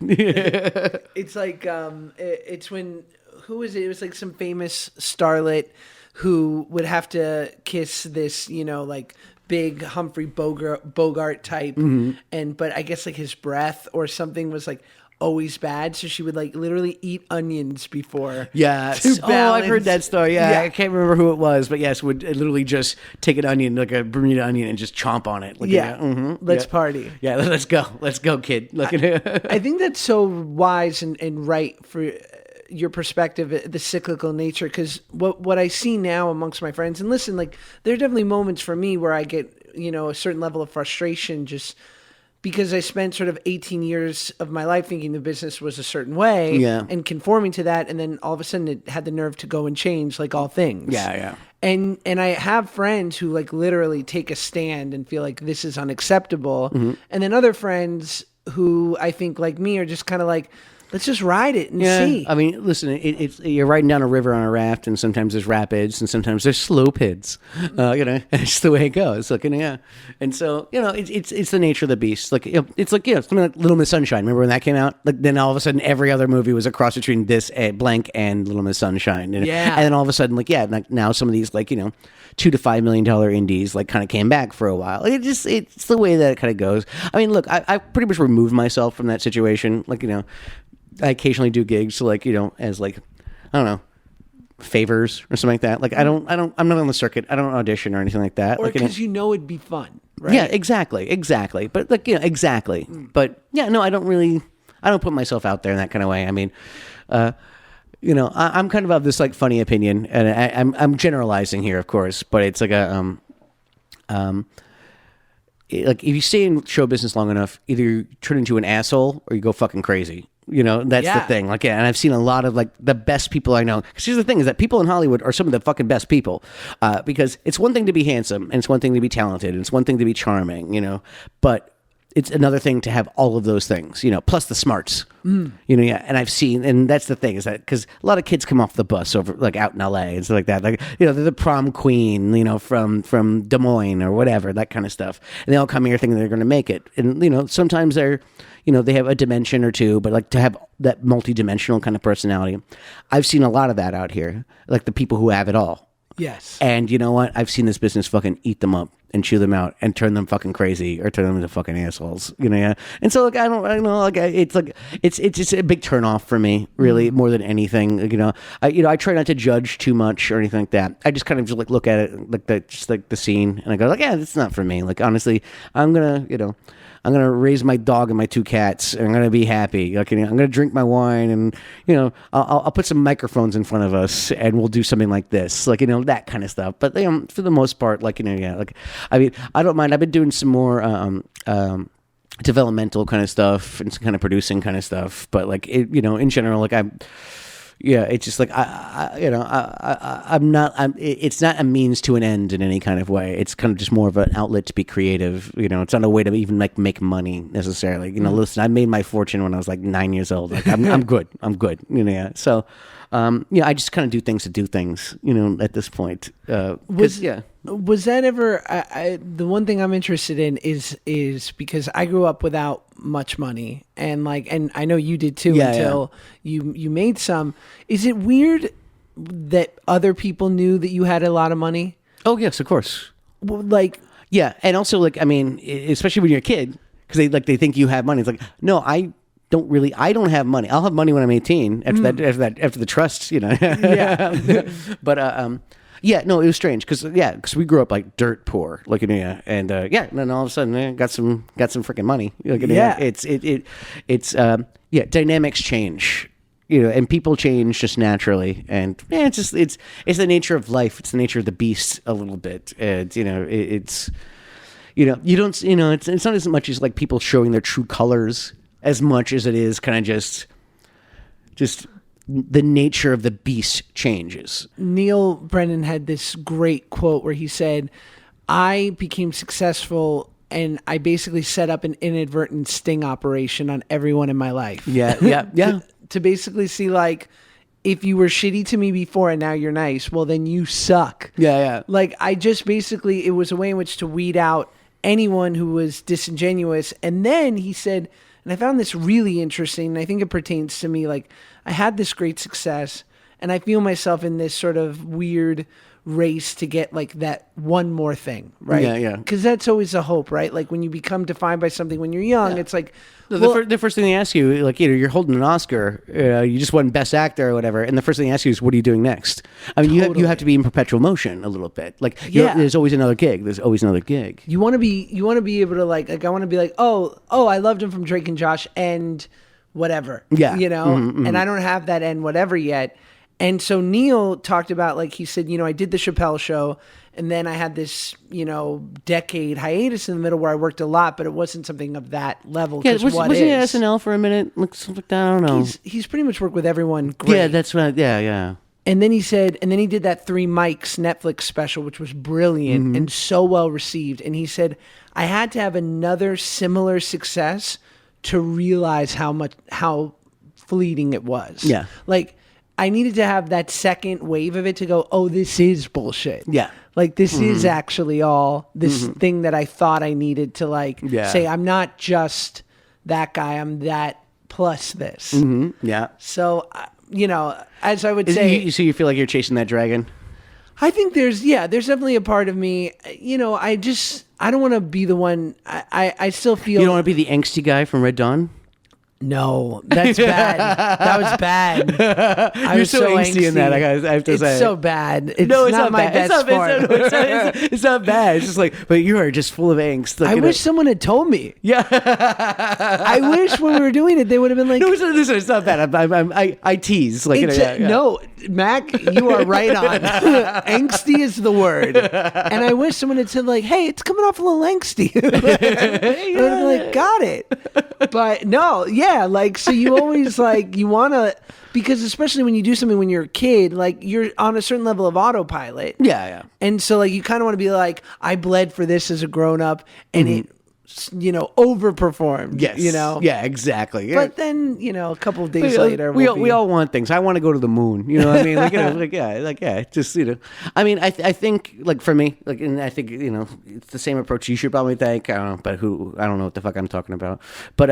It's like it's when who is it? It was like some famous starlet who would have to kiss this, like big Humphrey Bogart type, but I guess like his breath or something was like always bad, so she would like literally eat onions before. Yeah. I've heard that story. Yeah, I can't remember who it was, but yes, would literally just take an onion, like a Bermuda onion, and just chomp on it. Let's party. Yeah, let's go, kid. I think that's so wise and right for your perspective, the cyclical nature, because what I see now amongst my friends, and listen, like there are definitely moments for me where I get a certain level of frustration just because I spent sort of 18 years of my life thinking the business was a certain way and conforming to that. And then all of a sudden it had the nerve to go and change like all things. Yeah. And I have friends who like literally take a stand and feel like this is unacceptable. And then other friends who I think like me are just kind of like, let's just ride it and see. I mean, listen, it's you're riding down a river on a raft, and sometimes there's rapids, and sometimes there's slopids. It's the way it goes. Like, and so it's the nature of the beast. Like, it's like something like Little Miss Sunshine. Remember when that came out? Like, then all of a sudden, every other movie was a cross between this Blank and Little Miss Sunshine. And then all of a sudden, like now some of these like $2 to $5 million indies like kind of came back for a while. It's the way that it kind of goes. I mean, look, I pretty much removed myself from that situation. Like, I occasionally do gigs to like, as like, I don't know, favors or something like that. Like I'm not on the circuit. I don't audition or anything like that. Or like, because it'd be fun, right? Yeah, exactly. But like, exactly. But yeah, no, I don't put myself out there in that kind of way. I mean, I'm kind of this like funny opinion, and I'm generalizing here, of course, but it's like like if you stay in show business long enough, either you turn into an asshole or you go fucking crazy. You know, that's the thing. Like, yeah, and I've seen a lot of like the best people I know. Because here's the thing: is that people in Hollywood are some of the fucking best people. Because it's one thing to be handsome, and it's one thing to be talented, and it's one thing to be charming. You know, but it's another thing to have all of those things. You know, plus the smarts. You know, yeah. And I've seen, and that's the thing is that because a lot of kids come off the bus over like out in L.A. and stuff like that. Like, you know, they're the prom queen. You know, from Des Moines or whatever, that kind of stuff. And they all come here thinking they're going to make it. And you know, sometimes they're. You know, they have a dimension or two, but like to have that multi-dimensional kind of personality. I've seen a lot of that out here, like the people who have it all. Yes. And you know what? I've seen this business fucking eat them up and chew them out and turn them fucking crazy or turn them into fucking assholes. You know, yeah. And so like I don't know, like it's just a big turnoff for me, really, more than anything. You know, I try not to judge too much or anything like that. I just kind of just like look at it like the scene, and I go like, yeah, it's not for me. Like honestly, I'm gonna raise my dog and my 2 cats, and I'm gonna be happy. Like, you know, I'm gonna drink my wine, and you know, I'll put some microphones in front of us, and we'll do something like this, like you know, that kind of stuff. But for the most part, like you know, yeah, like I mean, I don't mind. I've been doing some more developmental kind of stuff and some kind of producing kind of stuff. But like, you know, in general, like yeah, it's just like it's not a means to an end in any kind of way. It's kind of just more of an outlet to be creative. You know, it's not a way to even like make money necessarily. You know, listen, I made my fortune when I was like 9 years old. Like I'm good. I'm good. You know, yeah. So, yeah, I just kind of do things to do things. You know, at this point, Was that ever? The one thing I'm interested in is because I grew up without much money, and I know you did too until you made some. Is it weird that other people knew that you had a lot of money? Oh yes, of course. Well, like yeah, and also like I mean, especially when you're a kid, because they think you have money. It's like no, I don't have money. I'll have money when I'm 18 after the trust, you know. Yeah. But yeah, no, it was strange because we grew up like dirt poor, like and and then all of a sudden got some freaking money. Like, it's dynamics change, you know, and people change just naturally, and it's the nature of life. It's the nature of the beast a little bit, and you know, it's you know, you don't, you know, it's not as much as like people showing their true colors as much as it is kind of just the nature of the beast changes. Neil Brennan had this great quote where he said, I became successful and I basically set up an inadvertent sting operation on everyone in my life. Yeah. To basically see like, if you were shitty to me before and now you're nice, well then you suck. Yeah. Like I just basically, it was a way in which to weed out anyone who was disingenuous. And then he said, and I found this really interesting, and I think it pertains to me, like I had this great success and I feel myself in this sort of weird race to get like that one more thing, right? Yeah. Because that's always the hope, right? Like when you become defined by something when you're young, it's like... The first thing they ask you, like, you know, you're holding an Oscar, you just won Best Actor or whatever, and the first thing they ask you is, what are you doing next? I mean, you have to be in perpetual motion a little bit. Like, there's always another gig. There's always another gig. You want to be able to like I want to be like, oh, I loved him from Drake and Josh and whatever. Yeah. You know? Mm-hmm. And I don't have that and whatever yet. And so Neil talked about, like, he said, you know, I did the Chappelle show and then I had this, you know, decade hiatus in the middle where I worked a lot, but it wasn't something of that level. Yeah, was he at SNL for a minute? Like, something like that? I don't know. He's pretty much worked with everyone great. Yeah, that's right. Yeah. And then he said, and then he did that 3 Mics Netflix special, which was brilliant and so well received. And he said, I had to have another similar success to realize how fleeting it was. Yeah. Like, I needed to have that second wave of it to go, oh, this is bullshit. Yeah. Like, this is actually all this thing that I thought I needed to, like, say, I'm not just that guy, I'm that plus this. Mm-hmm. Yeah. So, you know, as I would say... So you feel like you're chasing that dragon? I think there's definitely a part of me, you know, I don't want to be the one, I still feel... You don't want to be the angsty guy from Red Dawn? No, that's bad. That was bad. I You're was so angsty in that. I have to say. It's so bad. It's No, it's not my bad. best part. It's not bad. It's just like, but you are just full of angst. Like, I wish someone had told me. Yeah. I wish when we were doing it, they would have been like, No, it's not bad. I tease. Like, No, Mac, you are right on. Angsty is the word. And I wish someone had said like, hey, it's coming off a little angsty. I would have been like, got it. But no, yeah, like, so you always like, you want to, because especially when you do something when you're a kid, like you're on a certain level of autopilot. Yeah. And so like, you kind of want to be like, I bled for this as a grown up and it, overperformed. Yes. Yeah, exactly. Yeah. But then, a couple of days later, we all want things. I want to go to the moon. You know what I mean? Just I mean, I think like for me, like, and I think it's the same approach you should probably take. I don't know, but I don't know what the fuck I'm talking about. But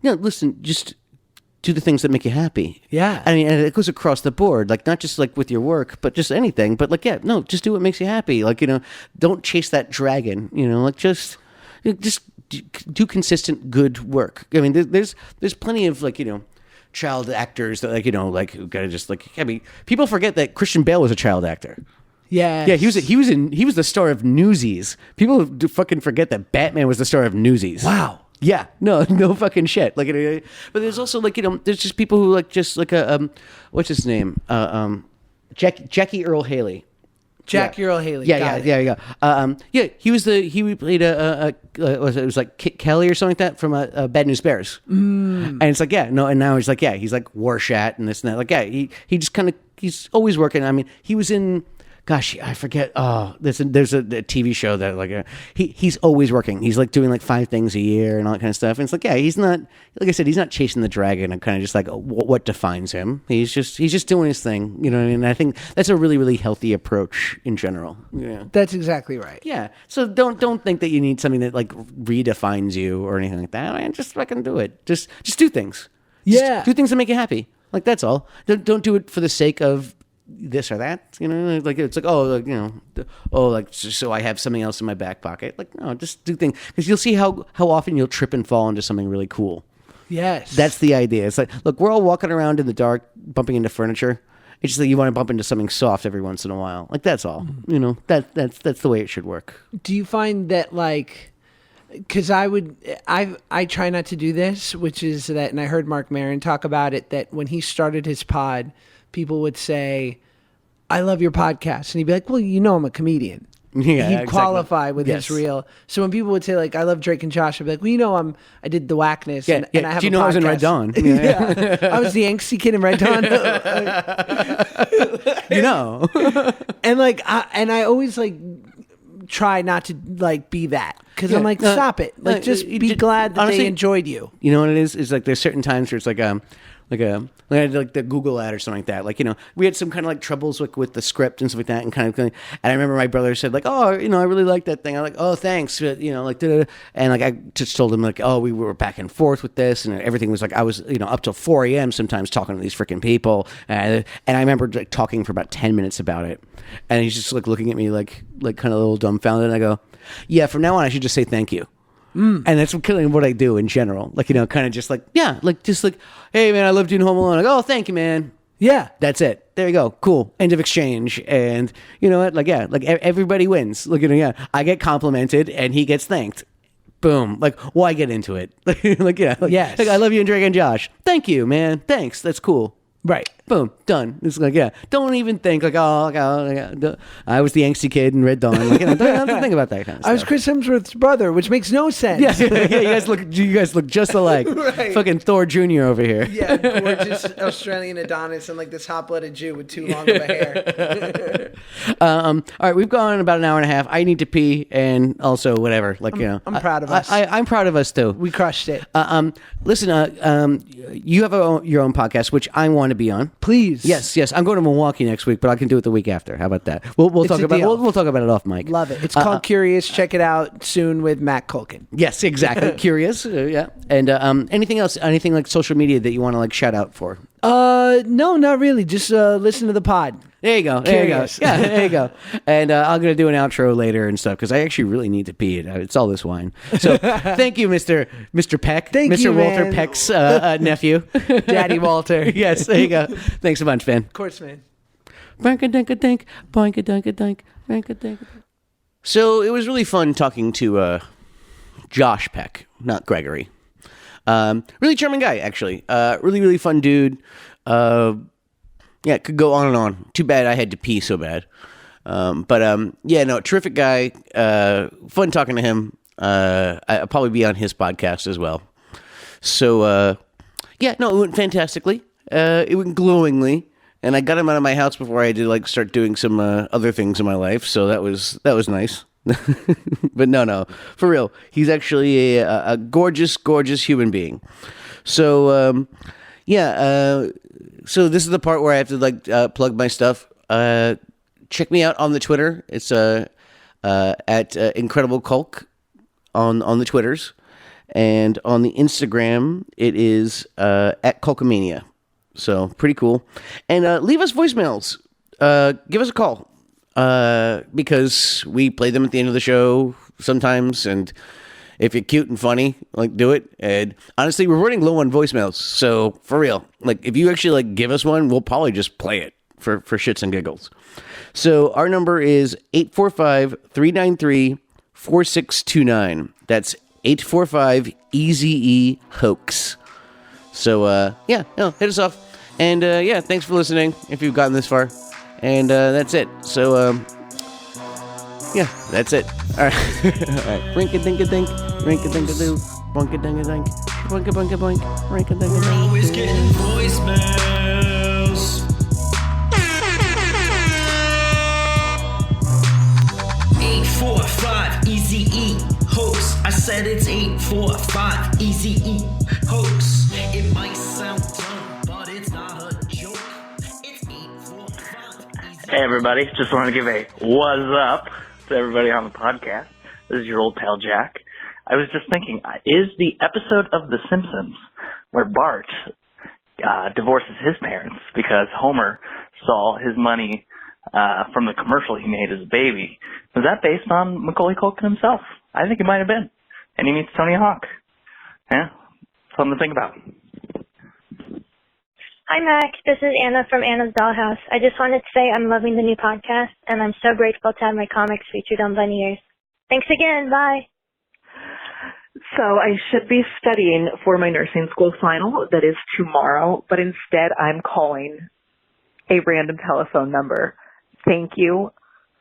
listen, just do the things that make you happy. Yeah. I mean, and it goes across the board, like not just like with your work, but just anything. But like, just do what makes you happy. Like, don't chase that dragon. Like just do consistent good work. I mean, there's plenty of like child actors that like who gotta just like. I mean, people forget that Christian Bale was a child actor. Yeah, he was the star of Newsies. People do fucking forget that Batman was the star of Newsies. Wow. Yeah, no fucking shit. Like, but there's also like there's just people who like just like what's his name? Jackie Earl Haley. Jackie Earl Haley. Yeah. He played it was like Kit Kelly or something like that from Bad News Bears. And it's like, and now he's like, he's like Warshat and this and that. Like, he just kind of, he's always working. I mean, he was in, gosh, I forget. Oh, there's a TV show that like he's always working. He's like doing like 5 things a year and all that kind of stuff. And it's like, he's not, like I said, he's not chasing the dragon and kind of just like what defines him. He's just doing his thing. You know what I mean? And I think that's a really, really healthy approach in general. Yeah, that's exactly right. Yeah. So don't think that you need something that like redefines you or anything like that. Man, just fucking do it. Just do things. Just do things that make you happy. Like that's all. Don't do it for the sake of this or that, like it's like like so I have something else in my back pocket. Like no, just do things because you'll see how often you'll trip and fall into something really cool. Yes, that's the idea. It's like, look, we're all walking around in the dark, bumping into furniture. It's just that you want to bump into something soft every once in a while. Like that's all. That's the way it should work. Do you find that like? Because I try not to do this, which is that, and I heard Mark Maron talk about it, that when he started his pod, people would say, I love your podcast. And he'd be like, well, I'm a comedian. Yeah, he'd qualify with his reel. So when people would say, like, I love Drake and Josh, I'd be like, well, I did the whackness. And I have do you know podcast. I was in Red Dawn? Yeah. I was the angsty kid in Red Dawn. And like, I always like try not to like be that. Because I'm like, stop it. Like, just be glad that honestly, they enjoyed you. You know what it is? It's like there's certain times where it's like like the Google ad or something like that. Like, we had some kind of like troubles with the script and stuff like that. And I remember my brother said like, oh, I really like that thing. I'm like, oh, thanks. But, like, da-da-da. And like, I just told him like, oh, we were back and forth with this. And everything was like, I was, up till 4 a.m. sometimes talking to these freaking people. And I remember like talking for about 10 minutes about it. And he's just like looking at me like kind of a little dumbfounded. And I go, yeah, from now on, I should just say thank you. And that's kind of what I do in general. Like, kind of just like, hey, man, I love doing Home Alone. Like, oh, thank you, man. Yeah. That's it. There you go. Cool. End of exchange. And you know what? Like, like everybody wins. Look, I get complimented and he gets thanked. Boom. Like, why get into it? Yes. Like, I love you and Drake and Josh. Thank you, man. Thanks. That's cool. Right. Boom. Done. It's like, don't even think like, I was the angsty kid in Red Dawn. Like, don't think about that kind of stuff. I was Chris Hemsworth's brother, which makes no sense. Yeah. You guys look just alike. Right. Fucking Thor Jr. over here. Yeah, gorgeous Australian Adonis and like this hot-blooded Jew with too long of a hair. All right, we've gone about an hour and a half. I need to pee and also whatever. Like, I'm proud of us. I'm proud of us too. We crushed it. Listen, you have your own podcast, which I want to be on. Please. Yes. I'm going to Milwaukee next week, but I can do it the week after. How about that? We'll talk about it. We'll talk about it off mic. Love it. It's called Curious. Check it out soon with Matt Culkin. Yes, exactly. Curious. Yeah. And anything else? Anything like social media that you want to like shout out for? No, not really. Just listen to the pod. There you go. There you go. Curious. Yeah, there you go. And I'm going to do an outro later and stuff because I actually really need to pee. It's all this wine. So thank you, Mr. Peck. Thank Mr. you, Walter man. Peck's nephew. Daddy Walter. Yes, there you go. Thanks a bunch, man. Of course, man. Bank-a-dink-a-dink, boink-a-dink-a-dink, bank-a-dink. So it was really fun talking to Josh Peck, not Gregory. Really charming guy, actually. Really, really fun dude. Yeah, it could go on and on. Too bad I had to pee so bad. Yeah, no, terrific guy. Fun talking to him. I'll probably be on his podcast as well. So, yeah, no, it went fantastically. It went glowingly. And I got him out of my house before I had to start doing some other things in my life. So that was nice. But no, for real. He's actually a gorgeous, gorgeous human being. So, yeah, so this is the part where I have to plug my stuff. Check me out on the Twitter. It's at Incredible Culk on the Twitters, and on the Instagram it is at Culkamania. So pretty cool. And leave us voicemails. Give us a call because we play them at the end of the show sometimes, and if you're cute and funny, do it. And honestly, we're running low on voicemails. So for real, if you actually give us one, we'll probably just play it for shits and giggles. So our number is 845-393-4629. That's 845-EZE-HOAX. So yeah, hit us off. And yeah, thanks for listening if you've gotten this far. And that's it. So yeah, that's it. All right. All right. Rink-a-dink-a-dink. Rink-a-dink-a-doo. Bonk-a-dink-a-dink. Boink-a-boink-a-boink. Rink-a-dink-a-dink. We're always getting voicemails. 845 EZE hoax. I said it's 845 EZE hoax. It might sound dumb, but it's not a joke. It's 845 EZE. Hey everybody, just wanted to give a what's up to everybody on the podcast. This is your old pal Jack. I was just thinking, is the episode of The Simpsons where Bart divorces his parents because Homer saw his money from the commercial he made as a baby, was that based on Macaulay Culkin himself? I think it might have been. And he meets Tony Hawk. Yeah, something to think about. Hi, Mac. This is Anna from Anna's Dollhouse. I just wanted to say I'm loving the new podcast, and I'm so grateful to have my comics featured on Bunny Ears. Thanks again. Bye. So I should be studying for my nursing school final that is tomorrow, but instead I'm calling a random telephone number. Thank you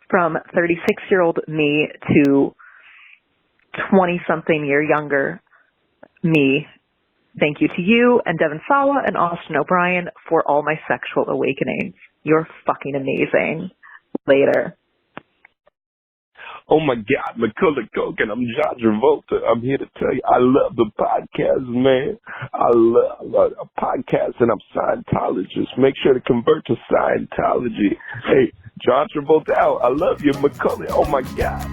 from 36-year-old me to 20-something year younger me. Thank you to you and Devin Sawa and Austin O'Brien for all my sexual awakenings. You're fucking amazing. Later. Oh my God, Macaulay Culkin, I'm John Travolta. I'm here to tell you I love the podcast, man. I love a podcast, and I'm Scientologist. Make sure to convert to Scientology. Hey, John Travolta out. I love you, Macaulay. Oh my God.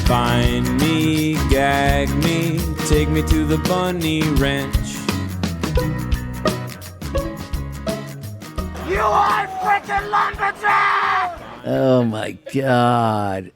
Find me, gag me, take me to the bunny ranch. You are freaking lumberjack! Oh my God.